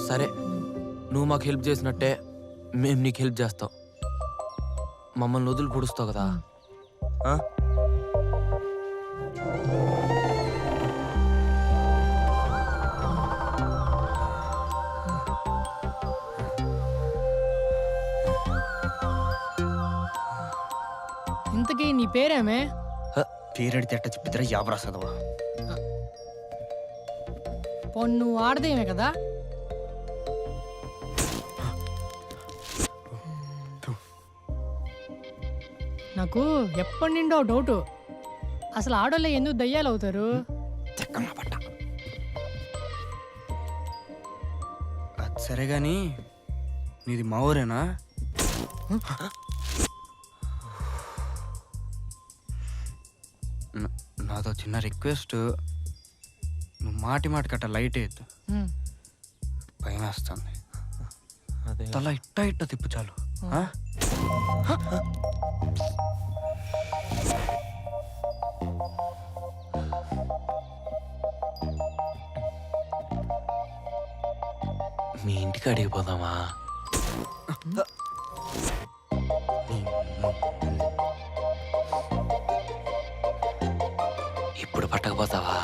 సరే, నువ్వు మాకు హెల్ప్ చేసినట్టే మేము నీకు హెల్ప్ చేస్తాం. మమ్మల్ని వదిలి పొడుస్తావు కదా? ఆ? ఇంతకీ నీ పేరేమే? పేరెడితే ఎట్ట చెప్పిద్దరా యాబరా చదవా? పోనీ నువ్వు ఆడదేమే కదా? నాకు ఎప్పటి నిండో డౌట్, అసలు ఆడోళ్ళే ఎందుకు దయ్యాలు అవుతారు? అది సరే గాని నీది మా ఊరేనా? నాదో చిన్న రిక్వెస్ట్, నువ్వు మాటి కట్ట లైట్ వేయద్దు, భయం వేస్తుంది. తల ఇట్ట తిప్పు చాలు. ఆ? మీ ఇంటికి అడిగిపోదామా? ఇప్పుడు పట్టకపోతావా?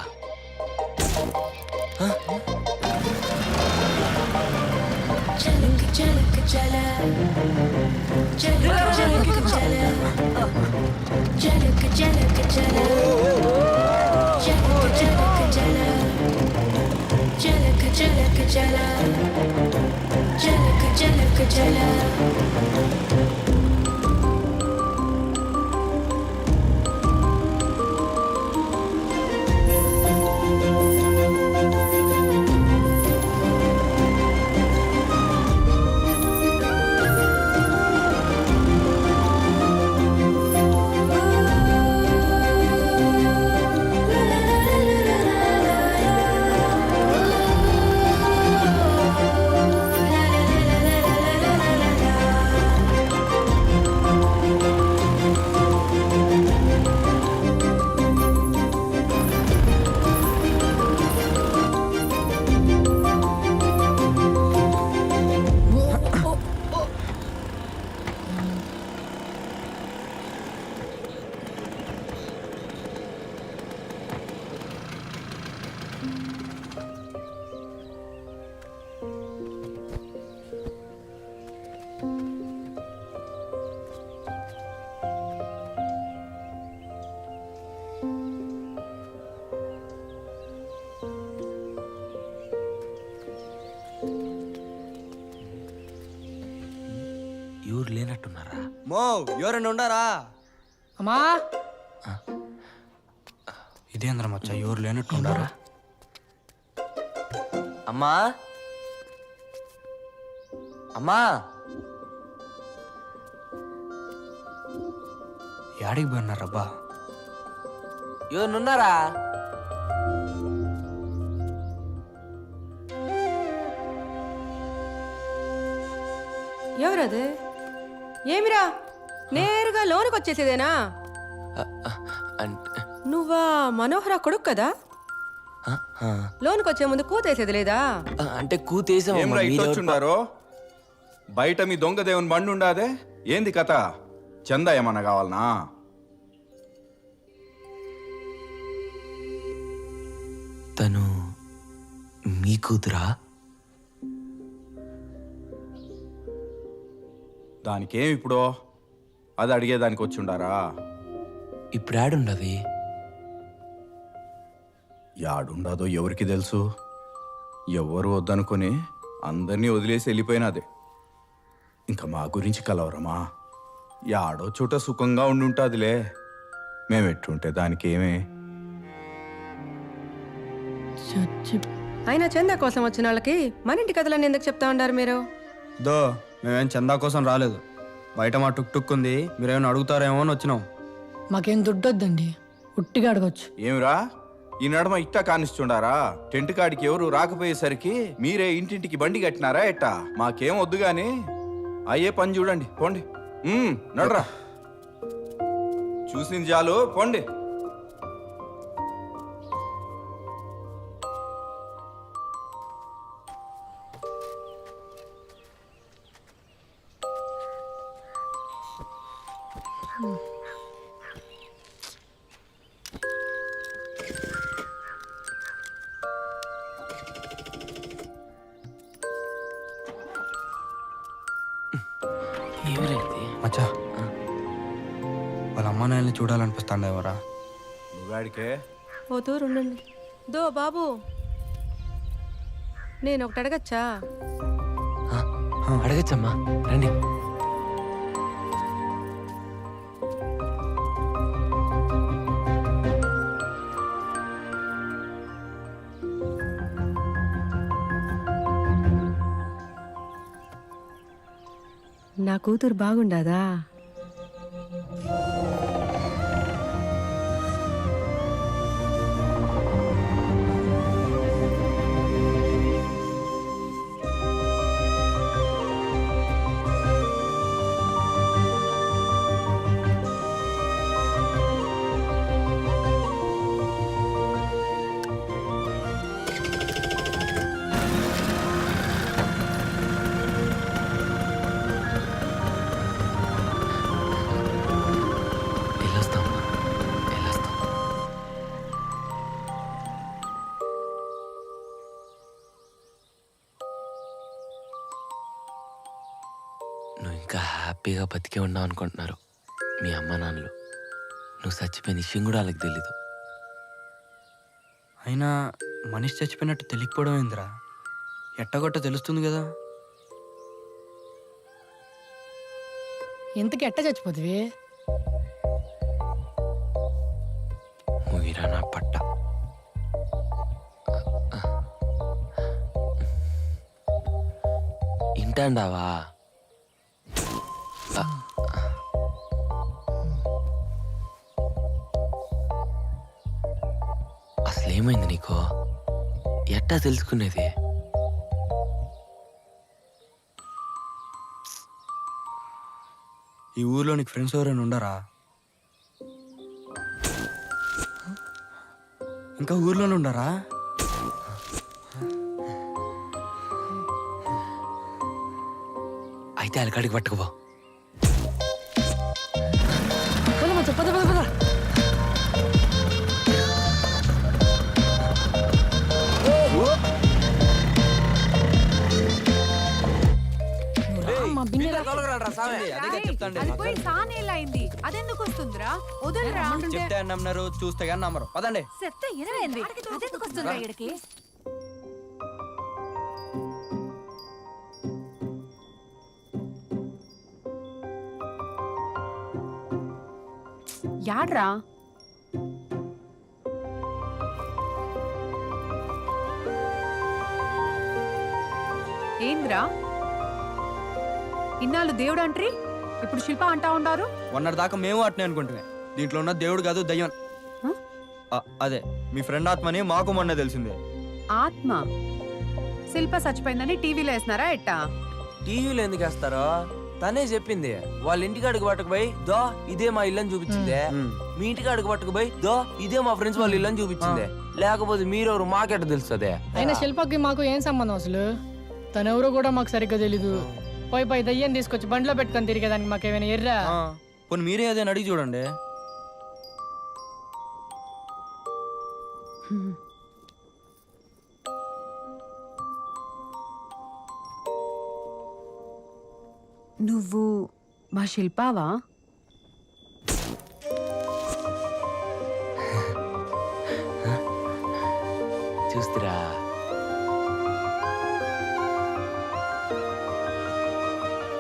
ఎవరు లేనట్టున్నారా? మో ఎవరైనా ఉండారా? అమ్మా, ఇదేంద్ర మచ్చ, ఎవరు లేనట్టుండారా? అమ్మా, అమ్మా, యాడికి పోయినారబ్బా? ఎవరున్నారా? ఎవరది? ఏమిరా, నేరుగా లోనికి వచ్చేసేదేనా? నువ్వా మనోహర కొడుకు కదా? లోనికి వచ్చే ముందు కూతేసేది లేదా? అంటే కూతేసాం. బయట మీ దొంగ దేవుని బండి ఉండాదే, ఏంది కథ? చందా ఏమన్నా కావాలనా? తను మీ కూతురా? దానికేం ఇప్పుడు? అది అడిగేదానికి వచ్చి ఉండారా? ఇప్పుడు యాడుండది? యాడుండదో ఎవరికి తెలుసు? ఎవ్వరు వద్దనుకొని అందరినీ వదిలేసి వెళ్ళిపోయినది. ఇంకా మా గురించి కలవరమా? యాడో చోట సుఖంగా ఉండుంటాదిలే. మేమెట్టుంటే దానికేమే? అయినా చందా కోసం వచ్చిన వాళ్ళకి మన ఇంటి కథలన్నీ ఎందుకు చెప్తా ఉండారు మీరు? దో, మేమేం చందా కోసం రాలేదు. బయట మా టుక్ టుక్ ఉంది, మీరేమైనా అడుగుతారేమో అని వచ్చినాం. మాకేం దుడ్డొద్దండి, ఉట్టిగా అడగొచ్చు. ఏమిరా, ఈ నడమ ఇట్టా కానిస్తుండారా? టెంట్ కాడికి ఎవరు రాకపోయేసరికి మీరే ఇంటింటికి బండి కట్టినారా ఎట్టా? మాకేం వద్దు గాని అయ్యే పని చూడండి, పోండి. నడరా, చూసింది చాలు, పోండి. మచ్చా, వాళ్ళ అమ్మ నాయల్ని చూడాలనిపిస్తాండ ఎవరా? నువ్వాడికే ఓ తూరు ఉండండి. దో బాబు, నేను ఒకటి అడగచ్చా? అడగచ్చమ్మా, రండి. నా కూతురు బాగుండాదా? నువ్వు ఇంకా హ్యాపీగా బతికే ఉన్నావు అనుకుంటున్నారు మీ అమ్మ నాన్నలు. నువ్వు చచ్చిపోయిన విషయం కూడా వాళ్ళకి తెలీదు. అయినా మనిషి చచ్చిపోయినట్టు తెలియకపోవడం ఏందిరా? ఎట్టగొట్ట తెలుస్తుంది కదా. ఇంతకి ఎట్ట చచ్చిపోతుంది? ముగిరా నా పట్ట. ఇంటాండావా? అసలేమైంది నీకు? ఎట్టా తెలుసుకునేది? ఈ ఊర్లో నీకు ఫ్రెండ్స్ ఎవరైనా ఉండరా? ఇంకా ఊర్లోనే ఉండరా? అయితే అలకాడికి పట్టుకుపో. అదెందుకు వస్తుందిరా? వదలరా. చెప్తే నమ్మరు, చూస్తే కానీ నమ్మరు. పదండి. అదెందుకు వస్తుందా ఇక్కడికి? యాడ్రా? ఏంద్రా ఇన్నాళ్ళు దేవుడు అంట్రీ, ఇప్పుడు శిల్ప అంటా ఉండారు. మొన్నటి దాకా మేము అట్నే అనుకుంటున్నాం. దీంట్లో ఉన్న దేవుడు కాదు, దయ్యం. అదే మీ ఫ్రెండ్ ఆత్మని మాకు మొన్న తెలిసిందే. ఆత్మ? శిల్ప చచ్చిపోయిందని టీవీలో వేసినారా ఎట్టా? టీవీలో ఎందుకు వేస్తారో? తనే చెప్పింది. వాళ్ళ ఇంటికి అడుగు పట్టుకుపోయి దో ఇదే మా ఇల్లు అని చూపించిందే. మీ ఇంటికి అడుగు పట్టుకుపోయి దో ఇదే మా ఫ్రెండ్స్ వాళ్ళ ఇల్లు అని చూపించిందే. లేకపోతే మీరెవరు మాకెట్ట తెలుస్తుంది? అయినా శిల్పకి మాకు ఏం సంబంధం అసలు? తనెవరో కూడా మాకు సరిగ్గా తెలీదు. పోయి దయ్యం తీసుకొచ్చి బండ్లో పెట్టుకొని తిరిగేదానికి మాకేమైనా ఎర్రా? పోనీ మీరే అదేనా అడిగి చూడండి. నువ్వు మా శిల్పావా? చూస్తురా,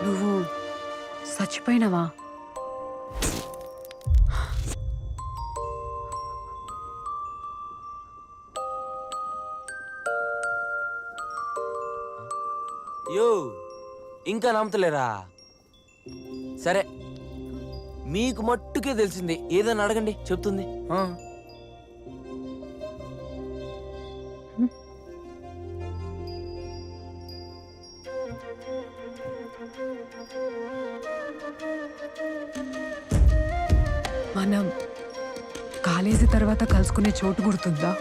నువ్వు చచ్చిపోయినవా? యో ఇంకా నమ్మతలేరా? సరే, మీకు మట్టుకే తెలిసింది. ఏదైనా అడగండి, చెప్తుంది. మనం కాలేజీ తర్వాత కలుసుకునే చోటు గుర్తుందా?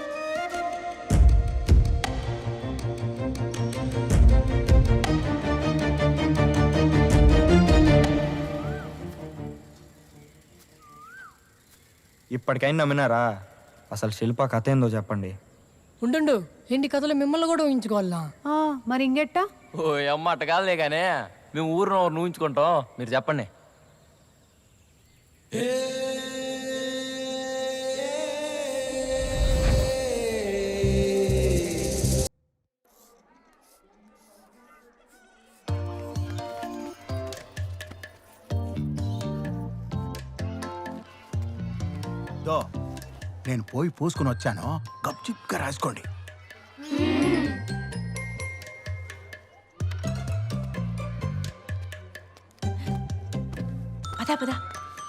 ఇప్పటికైనా నమ్మినారా? అసలు శిల్ప కథ ఏందో చెప్పండి. ఉండు ఏంటి కథలు మిమ్మల్ని కూడా ఊహించుకోవాలా? మరి ఇంకెట్టా? ఓ అమ్మ అట్ట కాదులే కానీ మేము ఊరిని ఊరు ఊహించుకుంటాం, మీరు చెప్పండి. దో నేను పోయి పూసుకుని వచ్చాను, గప్చిప్గా రాసుకోండి. పదా పదా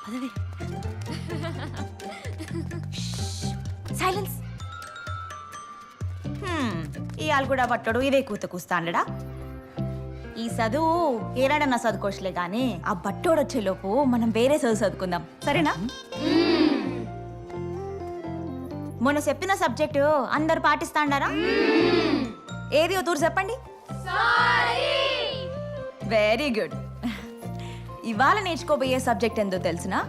పదవి. సైలెన్స్. ఇవాళ కూడా పట్టడు ఇదే కూత కూస్తాండడా. ఈ చదువు ఏనాడన్నా చదువుకోవచ్చులే కానీ ఆ బట్టోడు వచ్చేలోపు మనం వేరే చదువు చదువుకుందాం, సరేనా? మొన్న చెప్పిన సబ్జెక్టు అందరు పాటిస్తాండారా? ఏది ఓ తూరు చెప్పండి. Very good. ఇవాళ నేర్చుకోబోయే సబ్జెక్ట్ ఎంతో తెలుసునా?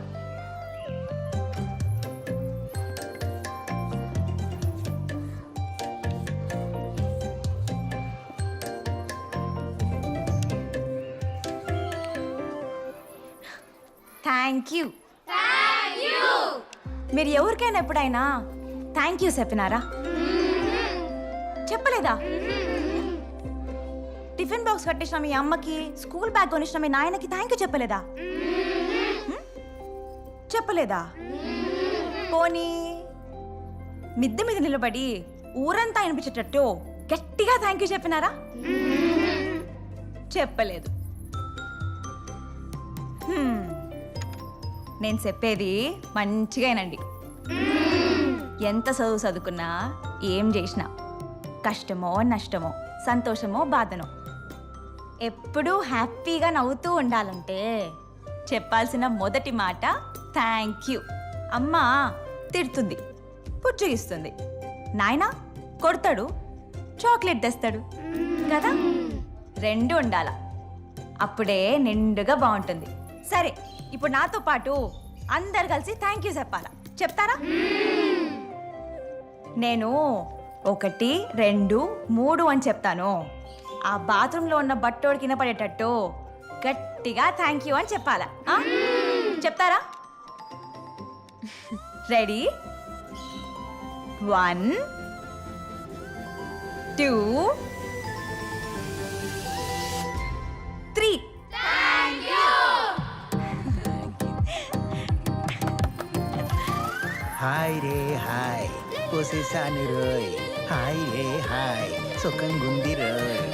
Thank you. మీరు ఎవరికైనా ఎప్పుడైనా థ్యాంక్ యూ చెప్పినారా? చెప్పలేదా? టిఫిన్ బాక్స్ కట్టించిన మీ అమ్మకి, స్కూల్ బ్యాగ్ కొనిచ్చిన మీ నాయనకి థ్యాంక్ యూ చెప్పలేదా? చెప్పలేదా? పోనీ మిద్దె మీద నిలబడి ఊరంతా అనిపించేటట్టు గట్టిగా థ్యాంక్ యూ చెప్పినారా? చెప్పలేదు. నేను చెప్పేది మంచిగా వినండి. ఎంత చదువు చదువుకున్నా, ఏం చేసినా, కష్టమో నష్టమో, సంతోషమో బాధనో, ఎప్పుడూ హ్యాపీగా నవ్వుతూ ఉండాలంటే చెప్పాల్సిన మొదటి మాట థ్యాంక్ యూ. అమ్మ తిడుతుంది, పుచ్చుగిస్తుంది, నాయన కొడతాడు, చాక్లెట్ తెస్తాడు కదా. రెండు ఉండాల, అప్పుడే నిండుగా బాగుంటుంది. సరే, ఇప్పుడు నాతో పాటు అందరు కలిసి థ్యాంక్ యూ చెప్పాలా? చెప్తారా? నేను 1, 2, 3 అని చెప్తాను. ఆ బాత్రూంలో ఉన్న బట్టోడికి వినపడేటట్టు గట్టిగా థ్యాంక్ యూ అని చెప్పాలా? చెప్తారా? రెడీ? 1, 2, 3. హాయ్ రే హాయ్, పోసేసాను రోయ్. హాయ్ రే హాయ్, సుఖంగుంది రోయ్.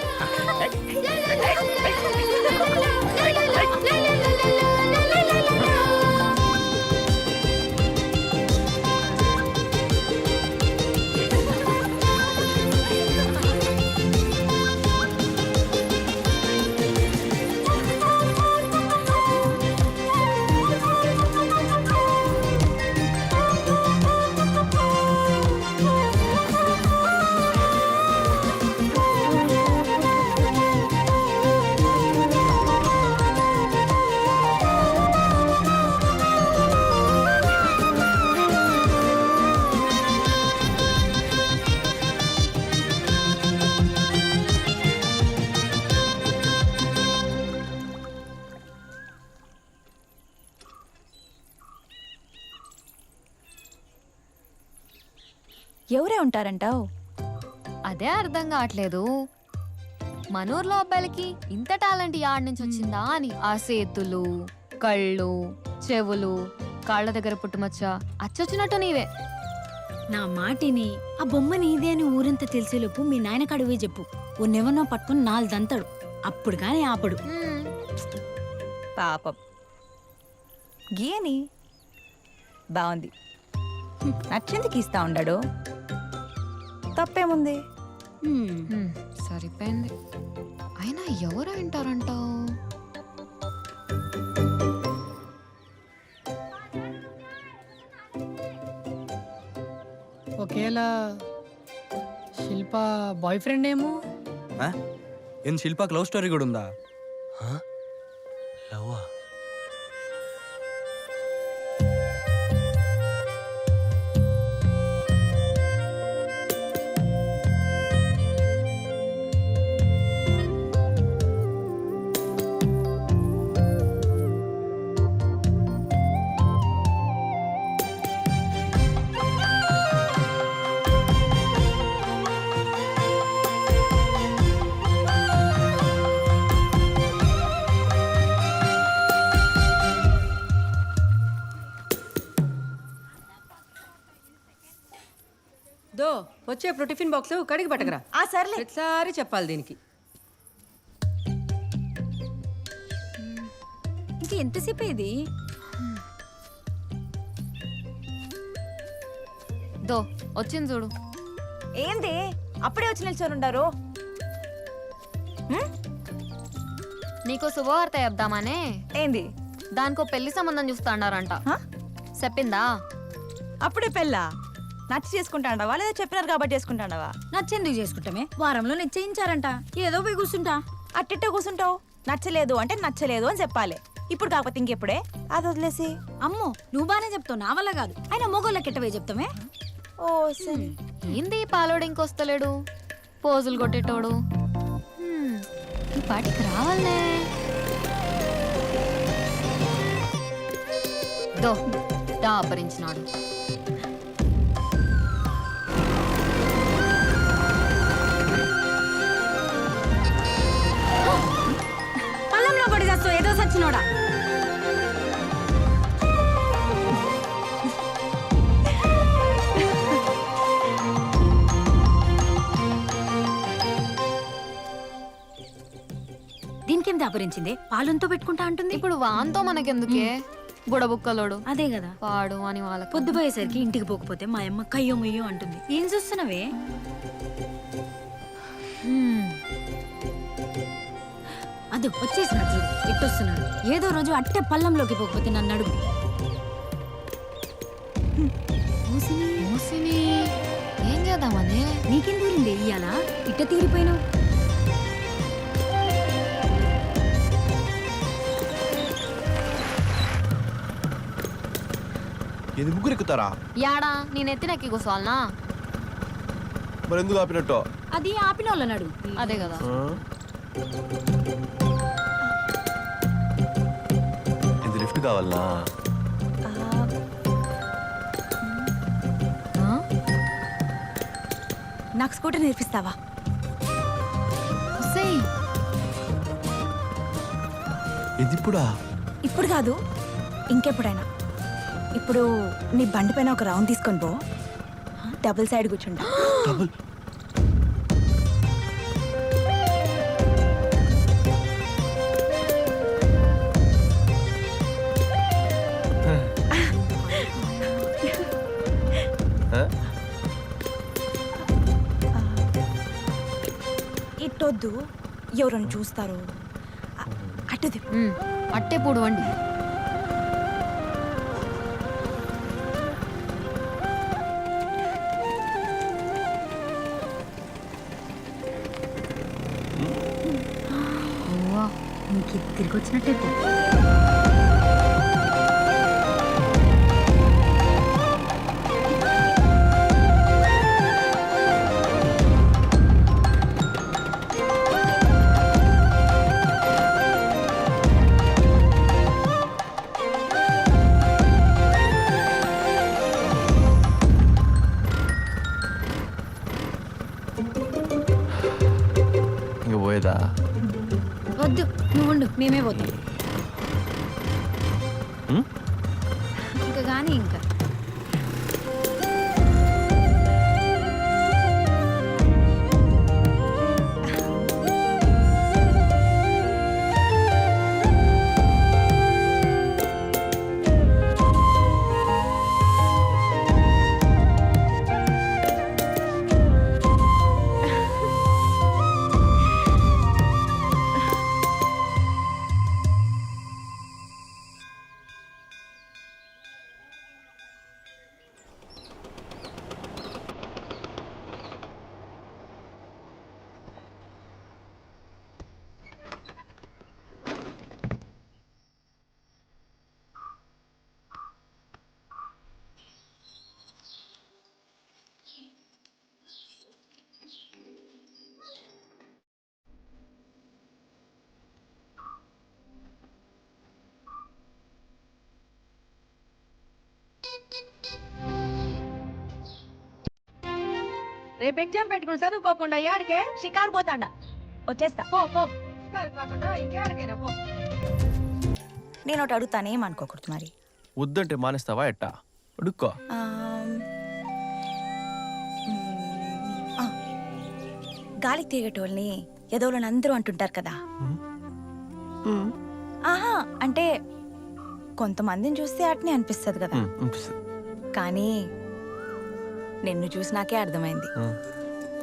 ఎవరే ఉంటారంటావు? అదే అర్థం కావట్లేదు. మన ఊర్లో అబ్బాయిలకి ఇంత టాలెంట్ యాడ్ నుంచి వచ్చిందా అని. ఆ సేతులు, కళ్ళు, చెవులు, కాళ్ళ దగ్గర పుట్టుమచ్చ అచ్చొచ్చినట్టు నీవే. నా మాటిని ఆ బొమ్మ నీదే అని ఊరంతా తెలిసేలోపు మీ నాయన కడువే చెప్పు. ఉన్నెవనో పట్టుకుని 4 దంతాడు, అప్పుడు కానీ ఆపడు. పాపం గీయని బాగుంది, నచ్చిందికి ఇస్తా ఉండాడు, తప్పేముంది? సరిపోయింది. అయినా ఎవరు వింటారంటావు? ఒకేలా శిల్ప బాయ్ ఫ్రెండ్ ఏమో. ఏం శిల్పాకి లవ్ స్టోరీ కూడా ఉందా? లవ్వా? దో వచ్చేప్పుడు టిఫిన్ బాక్స్ కడిగి పట్టకరా. సర్లే. ప్రతిసారి చెప్పాలి దీనికి. ఇంకా ఎంతసేపు ఇది? దో వచ్చింది చూడు. ఏంది అప్పుడే వచ్చి నిల్చొనుండారు? నీకు శుభవార్త చెప్దామనే. ఏంది? దానికో పెళ్లి సంబంధం చూస్తాడారంట. చెప్పిందా? అప్పుడే పెళ్ళా? నచ్చి చేసుకుంటాండవా లేదా చెప్పినారు కాబట్టి చేసుకుంటాండవా? నచ్చెందుకు చేసుకుంటామే? వారంలో నిశ్చయించారంట. ఏదో పోయి కూర్చుంటా. అట్టిట్ట కూర్చుంటావు. నచ్చలేదు అంటే నచ్చలేదు అని చెప్పాలి. ఇప్పుడు కాకపోతే ఇంకెప్పుడే అది వదిలేసి. అమ్మో నువ్వు బానే చెప్తావు, నా వల్ల కాదు. అయినా మొగోళ్ళకి ఎట్టవే చెప్తామే. ఓ సరే. ఏంది పాలోడు ఇంకొస్తలేడు, పోజులు కొట్టేటోడు. ఈ పాటికి రావాలనే. దో దాపరించినాడు. పళ్ళంలో పడి చేస్తావు ఏదో సచ్చినోడా. దీనికేం దాపరించింది? పాలంతో పెట్టుకుంటా అంటుంది. ఇప్పుడు వాంతో మనకెందుకే? బుడబుక్కలోడు అదే కదా పాడు అని వాళ్ళకి. పొద్దుపోయేసరికి ఇంటికి పోకపోతే మా అమ్మ కయ్యో ముయ్యో అంటుంది. ఏం చూస్తున్నావే? అది వచ్చేసినాడు చూడు, ఇట్టొస్తున్నాడు. ఏదో రోజు అట్టే పల్లంలోకి పోకపోతే నన్ను అడుగు. మూసిని ఏం చేద్దామనే? నీకేం దూరింది ఇయ్యాలా? ఇట్ట తీరిపోయినావు. ఇది ముగ్గురు ఎక్కుతారా? యాడా నేను ఎత్తినెక్కి కూర్చోవాలనా? మరి ఎందుకు ఆపినట్టు? అది ఆపిన వాళ్ళని అడుగు. అదే కదా. ఇది లిఫ్ట్ కావాలనా? నాకు స్కూటర్ నేర్పిస్తావా? ఇది ఇప్పుడా? ఇప్పుడు కాదు, ఇంకెప్పుడైనా. ఇప్పుడు నీ బండి పైన ఒక రౌండ్ తీసుకొని పో. డబుల్ సైడ్ కూర్చుంటా. ఇట్టొద్దు, ఎవరన్నా చూస్తారు. అట్టుది. అట్టే పొడవండి. నీకు తిరిగి వచ్చినట్టే పో. ఇంక పోయేదా? వద్దు నువ్వు ఉండు, మేమే పోతాం. ఇంకా కానీ ఇంకా రేపు ఎగ్జామ్ పెట్టుకుని చదువుకోకుండా ఏడికే షికారు పోతాండా వచ్చేస్తా పో పో ఇంకేడికైనా పో. నేను ఒకటి అడుగుతాను ఏమనుకోకూడదు మరి. వద్దంటే మానేస్తావా ఎట్టా? అడుక్కో. గాలికి తిరిగేటోళ్ళని ఎదోళ్ళని అందరూ అంటుంటారు కదా. ఆహా అంటే కొంతమందిని చూస్తే అట్నే అనిపిస్తుంది కదా. కానీ నిన్ను చూసినాకే అర్థమైంది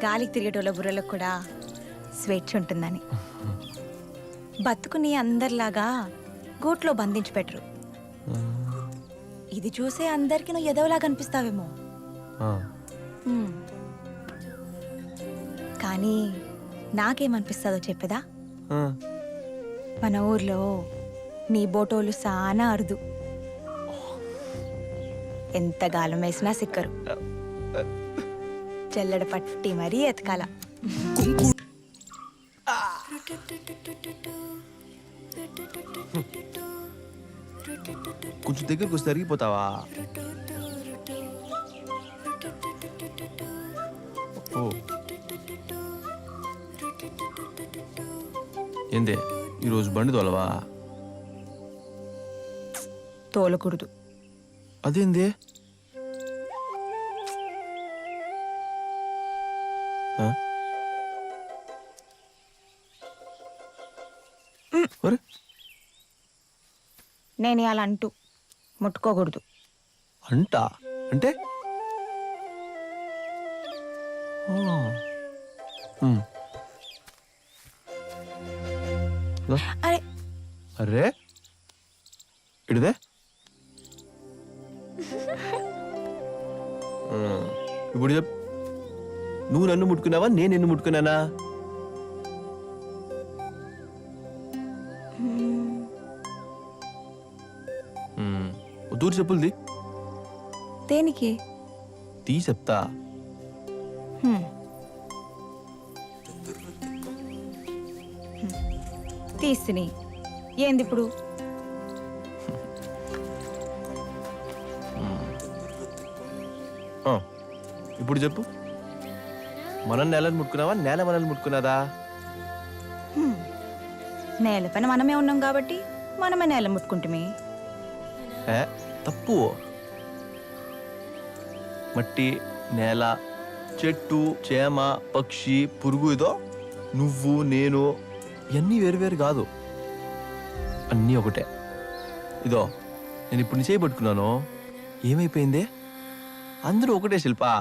గాలికి తిరిగేటోళ్ళ బుర్రలకు కూడా స్వేచ్ఛ ఉంటుందని. బతుకుని అందరిలాగా గూట్లో బంధించి పెట్టరు. ఇది చూసే అందరికి నువ్వు ఎదవలాగా అనిపిస్తావేమో. కానీ నాకేమనిపిస్తుందో చెప్పేదా? మన ఊర్లో నీ బోటోలు సానా అరుదు. ఎంత గాలం వేసినా సిక్కరు. చెల్లెడ పట్టి మరీ ఎతకాల. కొంచెం దగ్గరకు వస్తే తరిగిపోతావా? ఏందే ఈరోజు బండి తోలవా? తోలకూడదు. అదేంది? నేను అలా అంటూ ముట్టుకోకూడదు. అంట అంటే అరే అరే ఇడిదే ఇప్పుడు చెప్. నువ్వు నన్ను ముట్టుకున్నావా నేను నిన్ను ముట్టుకున్నానా? దూరు చెప్పులది. దేనికి? తీ చెప్తా. తీసిని ఏంది ఇప్పుడు? ఇప్పుడు చెప్పు. మనం నేలని ముట్టుకున్నావా నేల మనల్ని ముట్టుకున్నదా? నేల పైన మనమే ఉన్నాం కాబట్టి మనమే నేల ముట్టుకుంటుమే. తప్పు. మట్టి, నేల, చెట్టు, చేమ, పక్షి, పురుగు, ఇదో నువ్వు నేను ఇవన్నీ వేరు కాదు, అన్నీ ఒకటే. ఇదో నేను ఇప్పుడు నీ చేయబట్టుకున్నాను, ఏమైపోయింది? అందరూ ఒకటే శిల్పా.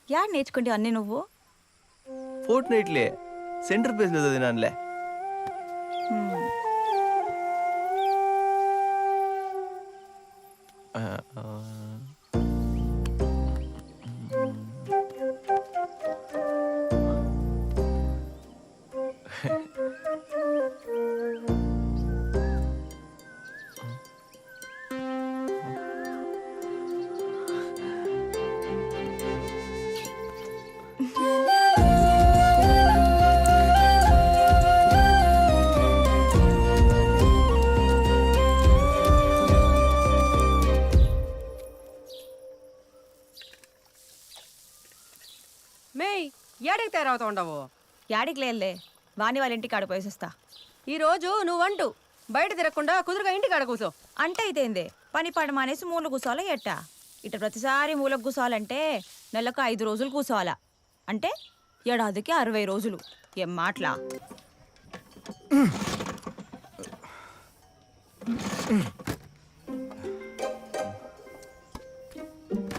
యాడ్ నేర్చుకుంటే అన్నీ నువ్వు? ఫోర్ట్ నైట్లే సెంటర్ పేజ్ లేదు నాన్లే. ఏడికి తయారవుతా ఉండవు? యాడికి లేదులే, వాణి వాళ్ళ ఇంటికి ఆడ పోయేసొస్తా. ఈరోజు నువ్వంటూ బయట తిరగకుండా కుదురుగా ఇంటికి ఆడ కూర్చో. అంటే ఇదేందే పని పడ మానేసి మూల కూర్చోవాలా ఎట్టా? ఇట ప్రతిసారి మూలకు కూర్చోవాలంటే నెలకు 5 రోజులు కూర్చోవాలా, అంటే ఏడాదికి 60 రోజులు. ఏం మాటలా?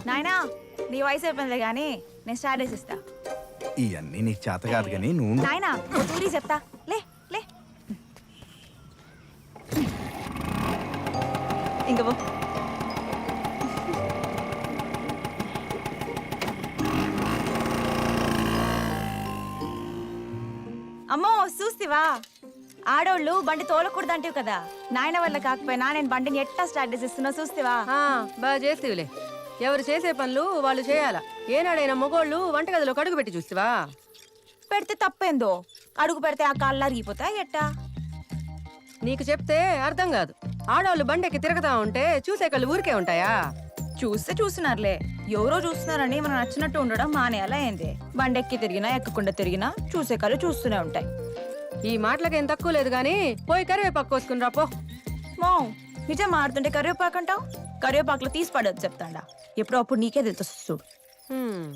నాయనా నీ వయసు అయిపోయింది కానీ నేను స్టార్ట్ చేసిస్తా. ఇవన్నీ నీకు చేత కాదు కానీ నువ్వు నాయనా తూరి చెప్తా. లే లే ఇంక పో. అమ్మో చూస్తివా, ఆడోళ్ళు బండి తోలకూడదంటివి కదా. నాయన వల్ల కాకపోయినా నేను బండిని ఎట్టా స్టార్ట్ చేసిస్తున్నా చూస్తివా? బాగా చేస్తేవిలే. ఎవరు చేసే పనులు వాళ్ళు చేయాలా. ఏనాడైనా మగోళ్ళు వంటగదిలో కడుగు పెట్టి చూస్తావా? పెడితే తప్పేందో? అడుగు పెడితే ఆ కాళ్ళు అరిగిపోతాయి ఎట్టా? నీకు చెప్తే అర్థం కాదు. ఆడవాళ్ళు బండెక్కి తిరగతా ఉంటే చూసే కళ్ళు ఊరికే ఉంటాయా? చూస్తే చూస్తున్నారులే, ఎవరో చూస్తున్నారని మనం నచ్చినట్టు ఉండడం మానేయాలా ఏంది? బండెక్కి తిరిగినా ఎక్కకుండా తిరిగినా చూసే కళ్ళు చూస్తూనే ఉంటాయి. ఈ మాటలకి ఏం తక్కువ లేదు కానీ పోయి కరివేపాకు కోసుకుని రా పో. మో నిజం మారుతుంటే కరివేపాకు అంటావు? కరివేపాకులో తీసి పడదు చెప్తాడా? ఎప్పుడో అప్పుడు నీకే తెలుస్తుంది చూడు. హ్మ్.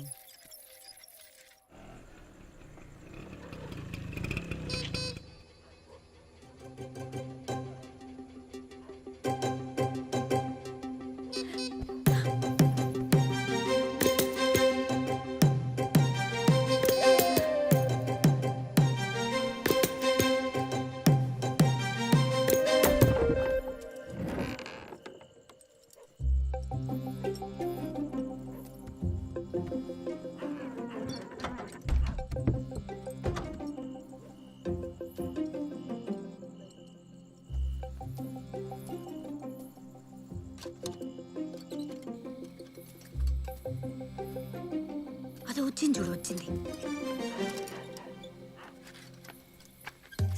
అది వచ్చింది చూడు, వచ్చింది.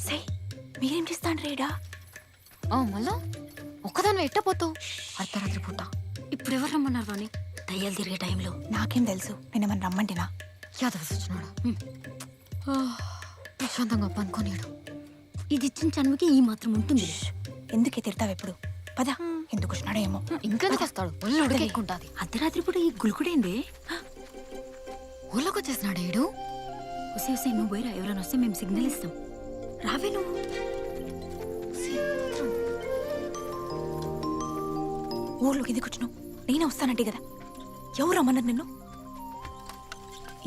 సై మీరేం చేస్తాను రేడా? మళ్ళా ఒక్కదాన్ని ఎట్టపోతావు? అర్ధరాత్రి పూట ఇప్పుడు ఎవరు రమ్మన్నారు వాణి? దయ్యాలు తిరిగే టైంలో నాకేం తెలుసు? నేనేమన్నా రమ్మంటినా? యాదవ్ వచ్చినాడా? ప్రశాంతంగా పనుకోనిడు. ఇది ఇచ్చిన చనువుకి ఈ మాత్రం ఉంటుంది. ఎందుకే తిడతావు ఎప్పుడు? పద, ఎందుకు వచ్చినాడో ఏమో. ఇంకెందుకు వస్తాడు? ఒళ్ళు ఉడికెక్కుంటాది. అర్ధరాత్రి పూట ఈ గులుకుడేంది? ఊళ్ళోకి వచ్చేసినాడు ఈడు. వస్తే వస్తే నువ్వు పోయిరా, ఎవరైనా వస్తే మేము సిగ్నల్ ఇస్తాం. రావే నువ్వు. ఊర్లోకి ఎందుకు వచ్చినావు? నేనే వస్తానంటే కదా. ఎవరు రమ్మన్నారు నిన్ను?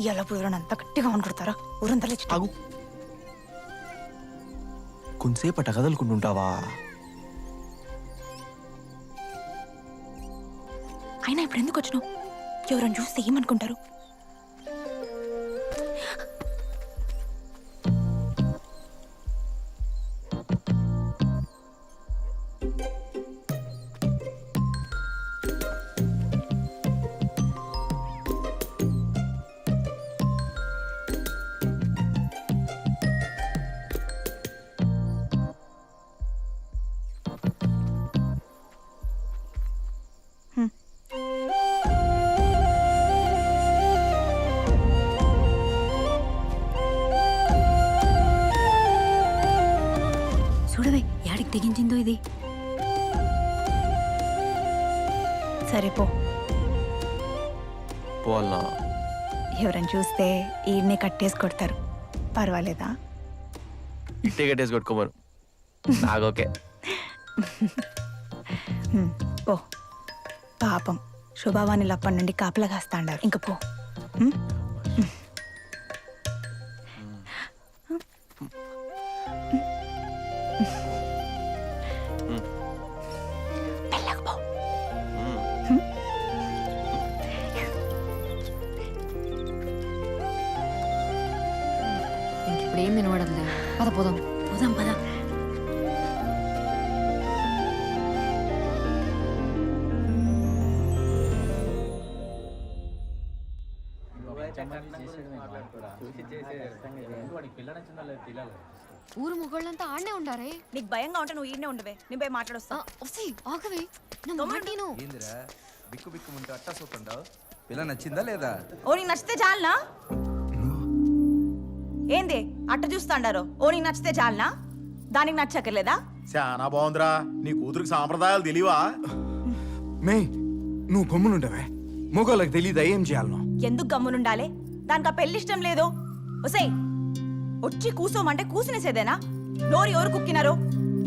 ఇవాళ ఎవరైనా అంత గట్టిగా అనుకుంటారా? ఊరంతా లేచి ఆగు. కొంతసేపు అట్ట కదలుకుంటుంటావా? అయినా ఇప్పుడు ఎందుకు వచ్చినావు? ఎవరైనా చూస్తే ఏమనుకుంటారు? చూడవే యాడికి తెగించిందో ఇది. సరే పో. పోవాలనా? ఎవరైనా చూస్తే ఈడనే కట్టేసి కొడతారు. పర్వాలేదా? ఇట్టే కట్టేసి కొట్టుకోమరు. నాగోకే. పో. పాపం శుభావాణిలు అప్పటి నుండి కాపలా కాస్తాండారు. ఇంక పో. మెల్లగా పో. ఇంకిప్పుడు ఏం వినవడంలే. పద పోదాం. పోదాం పద. ఊరు మొగోళ్ళంతా ఆడనే ఉండారే. నీకు భయంగా ఉంటే నువ్వు ఈడనే ఉండవే. నేను పోయి మాట్లాడొస్తా. ఆగవే, నా మాట విను. ఏందిరా బిక్కు బిక్కు ఉంటే అట్టా చూస్తుంటావు? పిల్ల నచ్చిందా లేదా? ఓ నీకు నచ్చితే చాలనా? ఏంది అట్ట చూస్తాండారో? ఓ నీకు నచ్చితే చాలనా? దానికి నచ్చక్కర్లేదా? చాలా బాగుందిరా. నీ కూతురికి సాంప్రదాయాలు తెలియవా? మే నువ్వు గమ్మునుండవే. మొగోళ్ళకి తెలీదా ఏం చేయాలనో? ఎందుకు గమ్మునుండాలి? దానికి ఆ పెళ్లి ఇష్టం లేదు. ఒసేయ్ వచ్చి కూసోమంటే కూసినేసేదేనా? నోరు ఎవరు కుక్కినారు?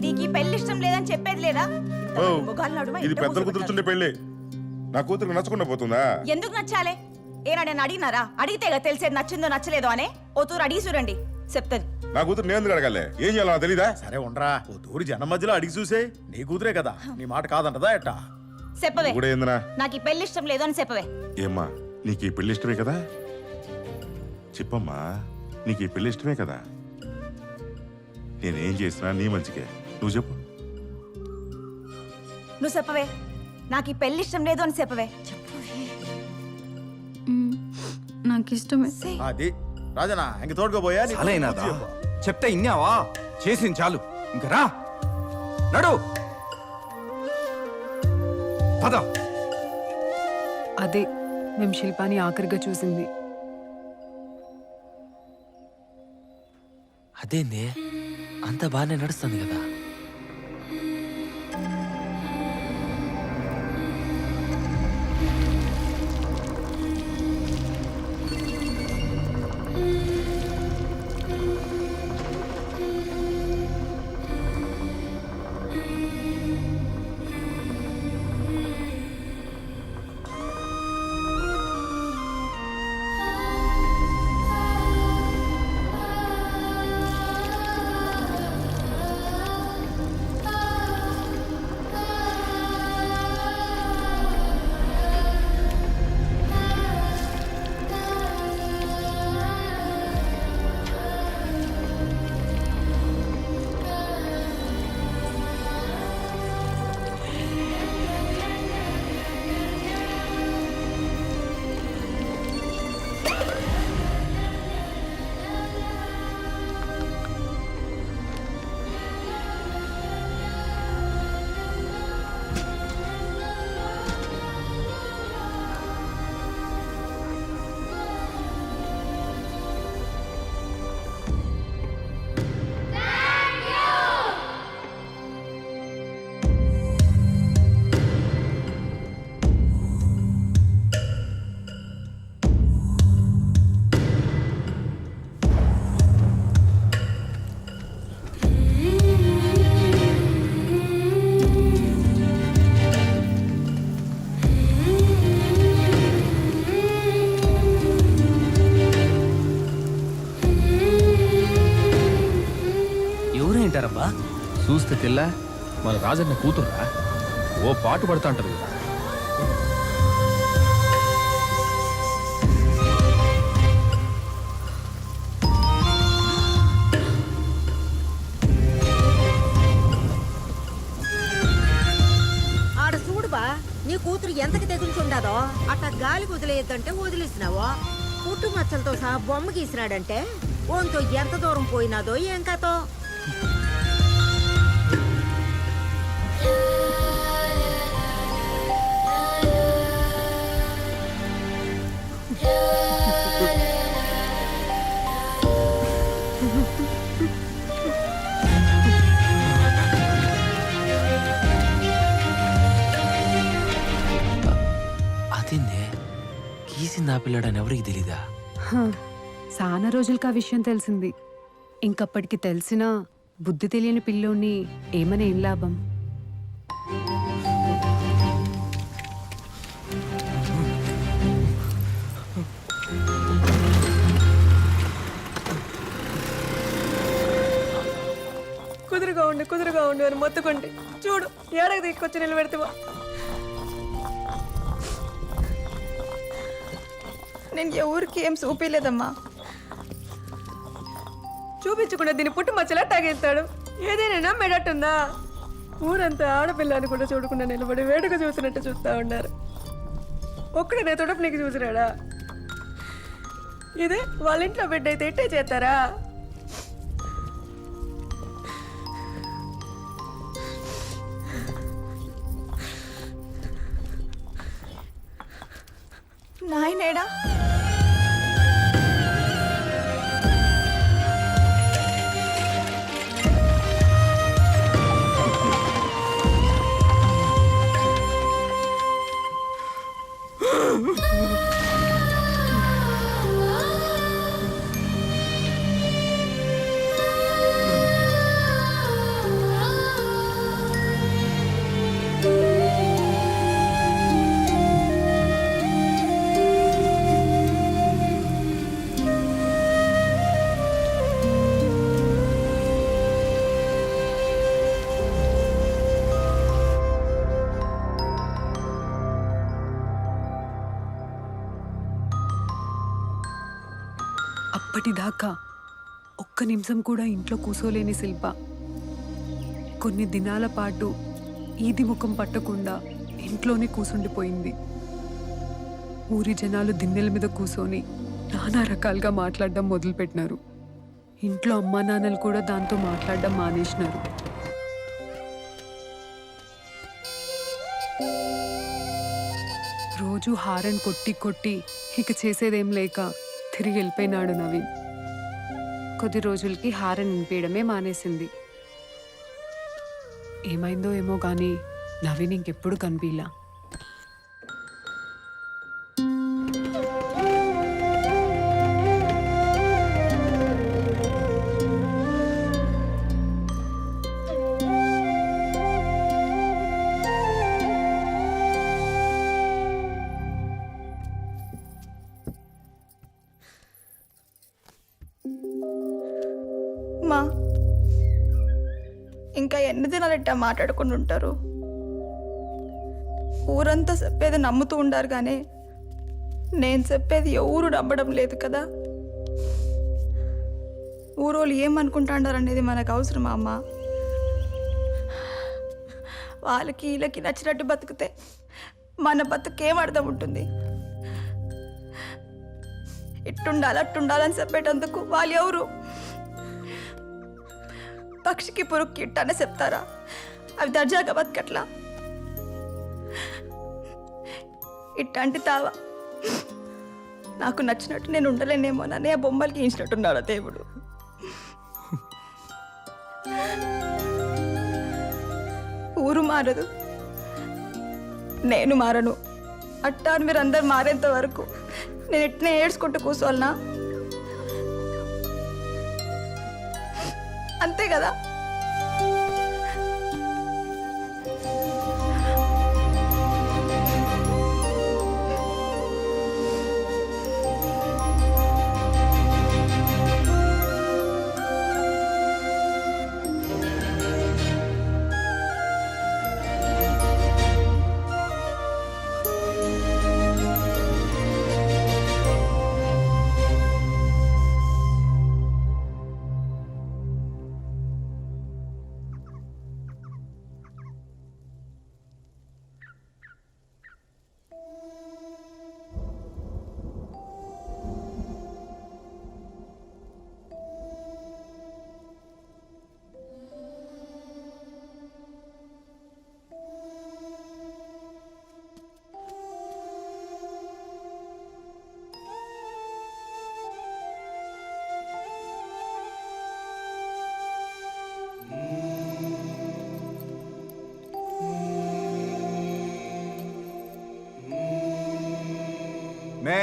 నీకు ఈ పెళ్లి ఇష్టం లేదని చెప్పేది లేదా? మొగాళ్ళ నడుమ ఇది ఇంత పెద్దలు కూసోబెట్టారు. కుదురుతుండే పెళ్ళి. నా కూతురికి నచ్చకుండా పోతుందా? ఎందుకు నచ్చాలే? ఏనా నేను అడిగినారా? అడిగితే కదా తెలిసేది నచ్చిందో నచ్చలేదో అనే. ఓ తూరు అడిగి చూడండి, చెప్తాది. నా కూతురు నేను ఎందుకు అడగాలి? ఏం చేయాలో నాకు తెలీదా? సరే ఉండరా. ఓ తూరి జనం మధ్యలో అడిగి చూసే. నీ కూతురే కదా, నీ మాట కాదంటదా ఎట్టా? చెప్పవే. కూడా ఏందినా? నాకు ఈ పెళ్లి ఇష్టం లేదు అని చెప్పవే. ఏమ్మా నీకు ఈ పెళ్లి ఇష్టమే కదా? చెప్పమ్మా, నీకు ఈ పెళ్లి ఇష్టమే కదా? నేనేం చేసినా నీ మంచికే. నువ్వు చెప్పు. నువ్వు చెప్పవే. నాకు ఈ పెళ్లి ఇష్టం లేదు అని చెప్పవే. నాకు ఇష్టమే. అది రాజనా ఇంక తోడుకోబోయా చాలైనాదా చెప్తే ఇన్నావా చేసింది చాలు ఇంక రా నడు పద. అదే మేము శిల్పాని ఆఖరిగా చూసింది. అదేంది అంత బాగానే నడుస్తుంది కదా. ఎవరేంటారబ్బా? చూస్తే తెల్ల మన రాజన్న కూతుర్రా, ఓ పాటు పడుతూ అంటారు కదా. ఆడ చూడుబా, నీ కూతురు ఎంతకి తెగులుచుండాదో అట్ట గాలికి వదిలేయద్దంటే వదిలేసినావో, పుట్టు మచ్చలతో సహా బొమ్మ గీసినాడంటే ఓంతో ఎంత దూరం పోయినాదో ఏం కథో. అదేంది గీసింది ఆ పిల్లడని ఎవరికి తెలీదా? చాలా రోజులకి ఆ విషయం తెలిసింది. ఇంకప్పటికి తెలిసినా బుద్ధి తెలియని పిల్లోని ఏమని ఏం లాభం? కుదురుగా ఉండు అని మొత్తుకుంటే చూడు ఏడకి తీసుకొచ్చి నిలబెడతావా. నేను ఎవరికి ఏం చూపించలేదమ్మా. చూపించకుండా దీన్ని పుట్టు మచ్చలా తాగేస్తాడు. ఏదైనా నమ్మేటట్టుందా? ఊరంతా ఆడపిల్లని కూడా చూడకుండా నిలబడి వేడుక చూసినట్టు చూస్తా ఉన్నారు. ఒక్కడే నా తొడపు నీకు చూసినాడా? ఇదే వాళ్ళ ఇంట్లో బిడ్డ అయితే ఇట్టే చేస్తారా? నాయనేడా? అప్పటిదాకా ఒక్క నిమిషం కూడా ఇంట్లో కూసోలేని శిల్ప కొన్ని దినాల పాటు ఈది ముఖం పట్టకుండా ఇంట్లోనే కూసుండిపోయింది. ఊరి జనాలు దిన్నెల మీద కూసోని నానా రకాలుగా మాట్లాడడం మొదలుపెట్టినారు. ఇంట్లో అమ్మా నాన్నలు కూడా దాంతో మాట్లాడడం మానేసినారు. రోజు హారన్ కొట్టి కొట్టి ఇక చేసేదేం లేక తిరిగి వెళ్ళిపోయినాడు నవీన్. కొద్ది రోజులకి హారన్ వినిపించడమే మానేసింది. ఏమైందో ఏమో కానీ నవీన్ ఇంకెప్పుడు కనిపించలా. మా ఇంకా ఎన్ని దినాలెట్టా మాట్లాడుకుని ఉంటారు? ఊరంతా చెప్పేది నమ్ముతూ ఉండారు కానీ నేను చెప్పేది ఎవరు నమ్మడం లేదు కదా. ఊరోళ్ళు ఏమనుకుంటాడారనేది మనకు అవసరమా అమ్మ? వాళ్ళకి వీళ్ళకి నచ్చినట్టు బతికితే మన బతుకేం అర్థం ఉంటుంది? ఇట్టుండాలి అట్టుండాలని చెప్పేటందుకు వాళ్ళు ఎవరు? పక్షికి పురుగుకి ఇట్టనే చెప్తారా? అవి దర్జాగా బతకట్లా. ఇట్టంటి తావా నాకు నచ్చినట్టు నేను ఉండలేనేమోనని ఆ బొమ్మలకి గీయించినట్టున్నాడు దేవుడు. ఊరు మారదు, నేను మారను. అట్టాను మీరు అందరు మారేంత వరకు నేను ఇట్నే ఏడ్చుకుంటూ కూర్చోవాలనా? అంతే కదా? మే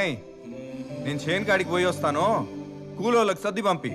నేను చేను కాడికి పోయి వస్తాను, కూలోళ్ళకి సర్ది పంపి.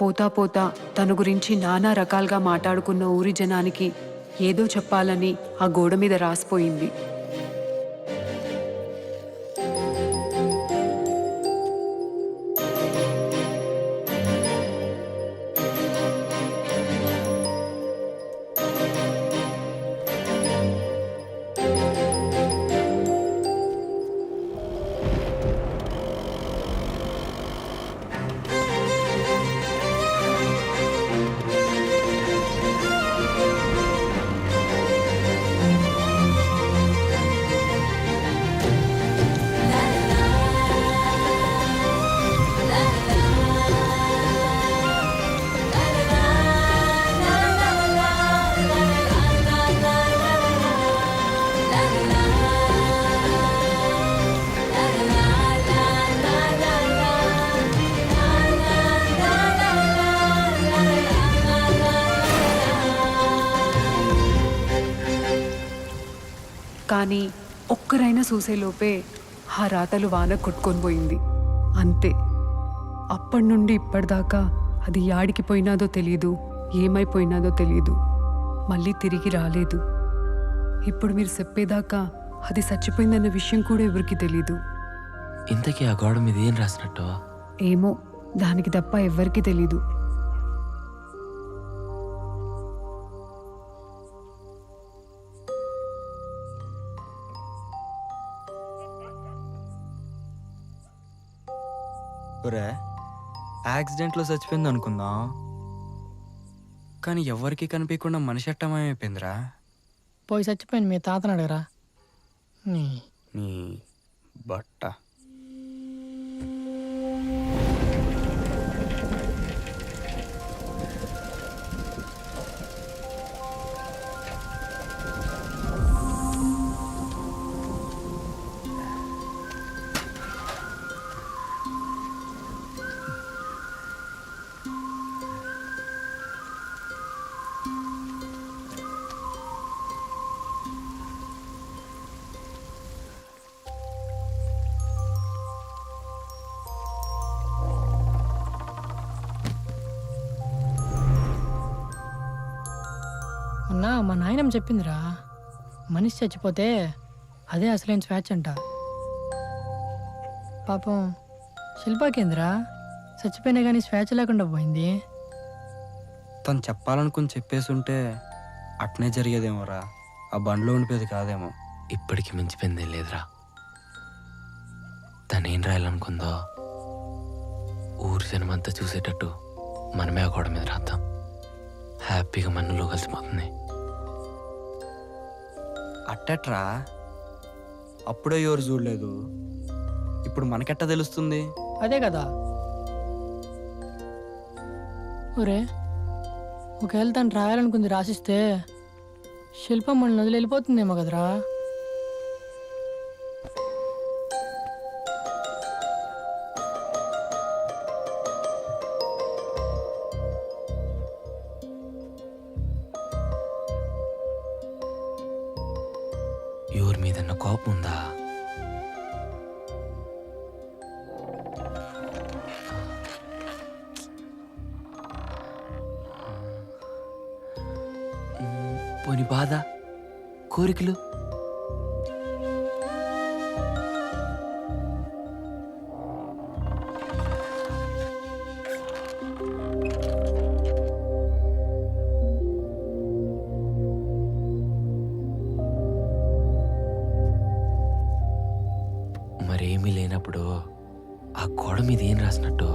పోతా పోతా తన గురించి నానా రకాలుగా మాట్లాడుకున్న ఊరి జనానికి ఏదో చెప్పాలని ఆ గోడ మీద రాసిపోయింది. కానీ ఒక్కరైనా చూసేలోపే ఆ రాతలు వాన కొట్టుకొని పోయింది. అంతే. అప్పటి నుండి ఇప్పటిదాకా అది యాడికి పోయినాదో తెలీదు, ఏమైపోయినాదో తెలీదు, మళ్ళీ తిరిగి రాలేదు. ఇప్పుడు మీరు చెప్పేదాకా అది చచ్చిపోయిందన్న విషయం కూడా ఎవరికి తెలీదు. ఇంతకీ ఆ గోడ మీద ఏం రాసినట్టు? ఏమో, దానికి తప్ప ఎవ్వరికీ తెలీదు. ఒరే, యాక్సిడెంట్లో చచ్చిపోయింది అనుకుందాం, కానీ ఎవరికి కనిపించకుండా మనిషి అట్టమైపోయిందిరా. పోయి చచ్చిపోయింది మీ తాతను అడగరా. నీ నీ బట్ట. మొన్న మా నాయనమ్మ చెప్పిందిరా, మనిషి చచ్చిపోతే అదే అసలైన స్వేచ్ఛ అంట. పాపం శిల్పాకేంద్రా చచ్చిపోయినా కానీ స్వేచ్ఛ లేకుండా పోయింది. తను చెప్పాలనుకుని చెప్పేసుంటే అట్నే జరిగేదేమోరా, ఆ బండ్లో ఉండిపోయేది కాదేమో. ఇప్పటికి మించిపోయింది లేదురా. తనేం రాయాలనుకుందో ఊరు జనమంతా చూసేటట్టు మనమే ఆ గోడ మీద రాద్దాం. హ్యాపీగా మన్నులో కలిసిపోతుంది. అట్టట్రా, అప్పుడే ఎవరు చూడలేదు, ఇప్పుడు మనకెట్టా తెలుస్తుంది? అదే కదా. ఒరే, ఒకవేళ తను రాయాలనుకుంది రాసిస్తే శిల్పం మనల్ని వదిలి వెళ్ళిపోతుందేమో కదరా. ఎవరి మీదన్న కోపం ఉందా? పోని బాధ, కోరికలు? మరేమీ లేనప్పుడు ఆ గోడ మీద ఏం రాసినట్టు?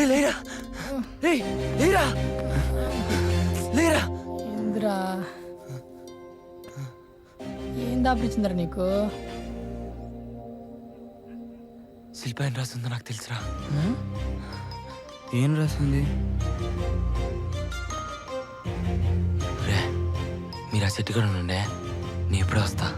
లేరా, లేరా, లేరా. ఇంద్రా, ఏం దాపించిందిరా నీకు? శిల్ప ఏం రాస్తుందో నాకు తెలుసురా. ఏం రాసింది? రే, మీరు ఆ చెట్టు కూడా ఉండే, నీ ఎప్పుడే వస్తా.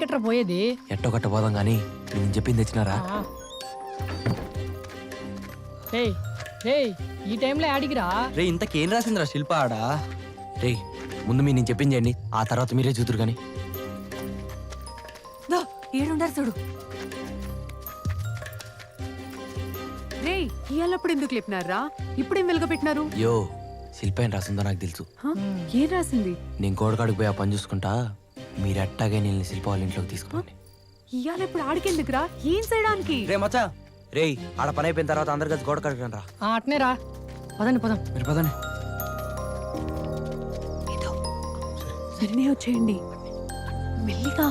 ఆడికెట్రా పోయేది? ఎట్టో కట్ట పోదాం కానీ నేను చెప్పింది తెచ్చినారా? రేయ్ రేయ్ ఈ టైంలో ఆడికిరా. రే ఇంతకేం రాసిందిరా శిల్ప ఆడ? రే ముందు మీరు నేను చెప్పింది చేయండి, ఆ తర్వాత మీరే చూతురు కానీ. ఏడుండారు చూడు. రే ఇయ్యాలప్పుడు ఎందుకు లేపినారా? ఇప్పుడేం వెలుగబెట్టినారు? యో శిల్ప ఏం రాసిందో నాకు తెలుసు. హ? ఏం రాసింది? నేను కోడకాడికి పోయి ఆ పని చూసుకుంటా, మీరు ఎట్టాగే నేను శిల్ప వాళ్ళ ఇంట్లోకి తీసుకుపోండి. ఇయ్యాల ఇప్పుడు ఆడికెందుకురా? ఏం చేయడానికి? రే మచ్చా, రే ఆడ పని అయిపోయిన తర్వాత అందరు కలిసి గోడకాడికి రండి రా. అట్నే రా, పదండి పదం. మీరు పదండి. సరేనే వచ్చేయండి మెల్లిగా.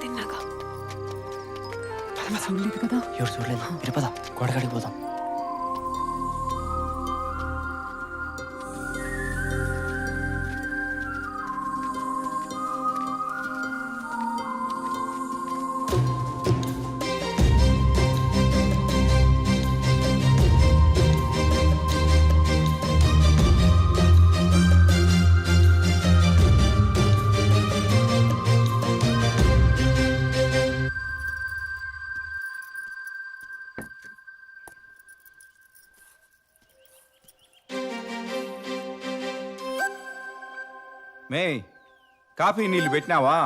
తిన్నాగా చూడలేదు కదా? ఎవరు చూడలేదు. మీరు పద గోడకాడికి పోదాం. మే కాఫీ నీళ్ళు పెట్టినావా?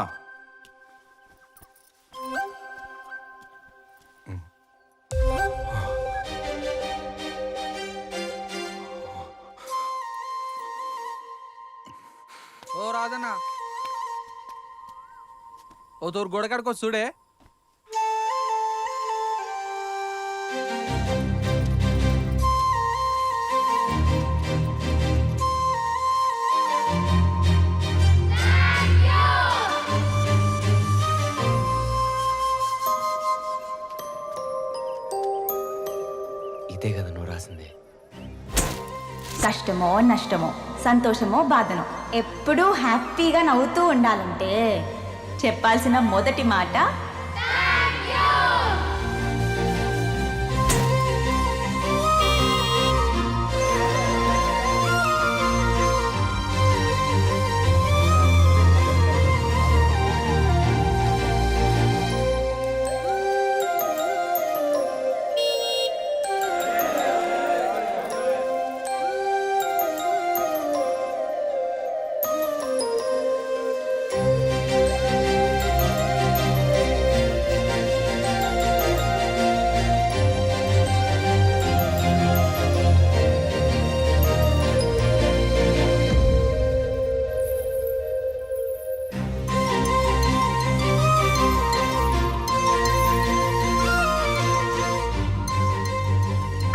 ఓ రాజన్న, ఓ తోరు గోడకాడికి చూడే. ఇదే కదా నువ్వు రాసింది? కష్టమో నష్టమో సంతోషమో బాధనో ఎప్పుడూ హ్యాపీగా నవ్వుతూ ఉండాలంటే చెప్పాల్సిన మొదటి మాట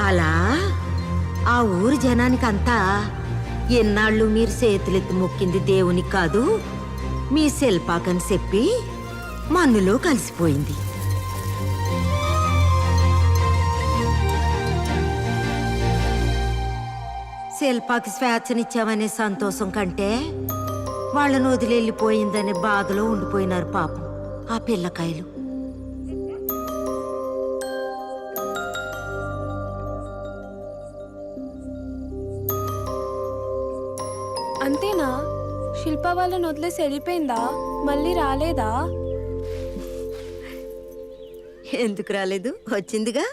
అలా ఆ ఊరి జనానికంతా ఎన్నాళ్ళు మీరు చేతులెత్తి మొక్కింది దేవునికి కాదు మీ శిల్పాకని చెప్పి మన్నులో కలిసిపోయింది. శిల్పాకి స్వేచ్ఛనిచ్చామనే సంతోషం కంటే వాళ్ళను వదిలెళ్ళిపోయిందనే బాధలో ఉండిపోయినారు పాపం ఆ పిల్లకాయలు. అంతేనా? శిల్ప వాళ్ళని వదిలేసి వెళ్ళిపోయిందా? మళ్ళీ రాలేదా? ఎందుకు రాలేదు? వచ్చిందిగా.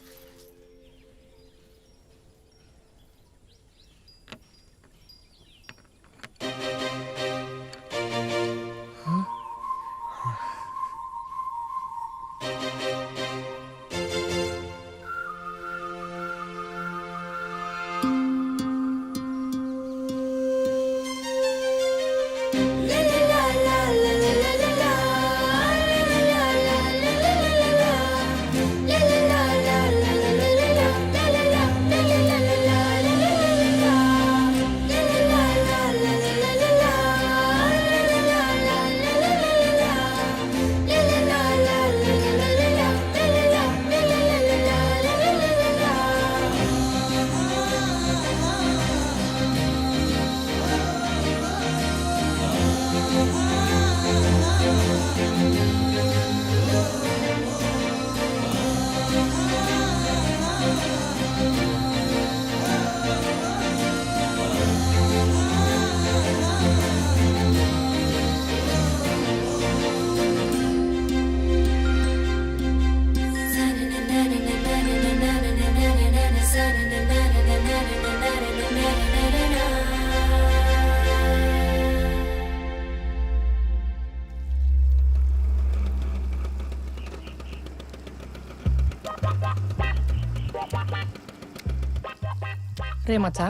రే మచ్చా,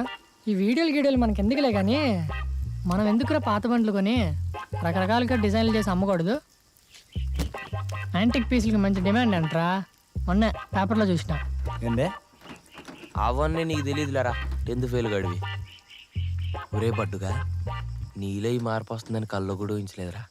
ఈ వీడియోలు మనకి ఎందుకులే కానీ మనం ఎందుకురా పాత బండ్లు కొని రకరకాలుగా డిజైన్లు చేసి అమ్మకూడదు? యాంటిక్ పీసులకి మంచి డిమాండ్ అంటరా, మొన్న పేపర్లో చూసిన. ఏందే అవన్నీ నీకు తెలియదులేరా, 10th ఫెయిల్ గడివి. ఒరే బడ్డుగా, నీలో ఈ మార్పు వస్తుందని కల్లో కూడా ఊహించలేదురా.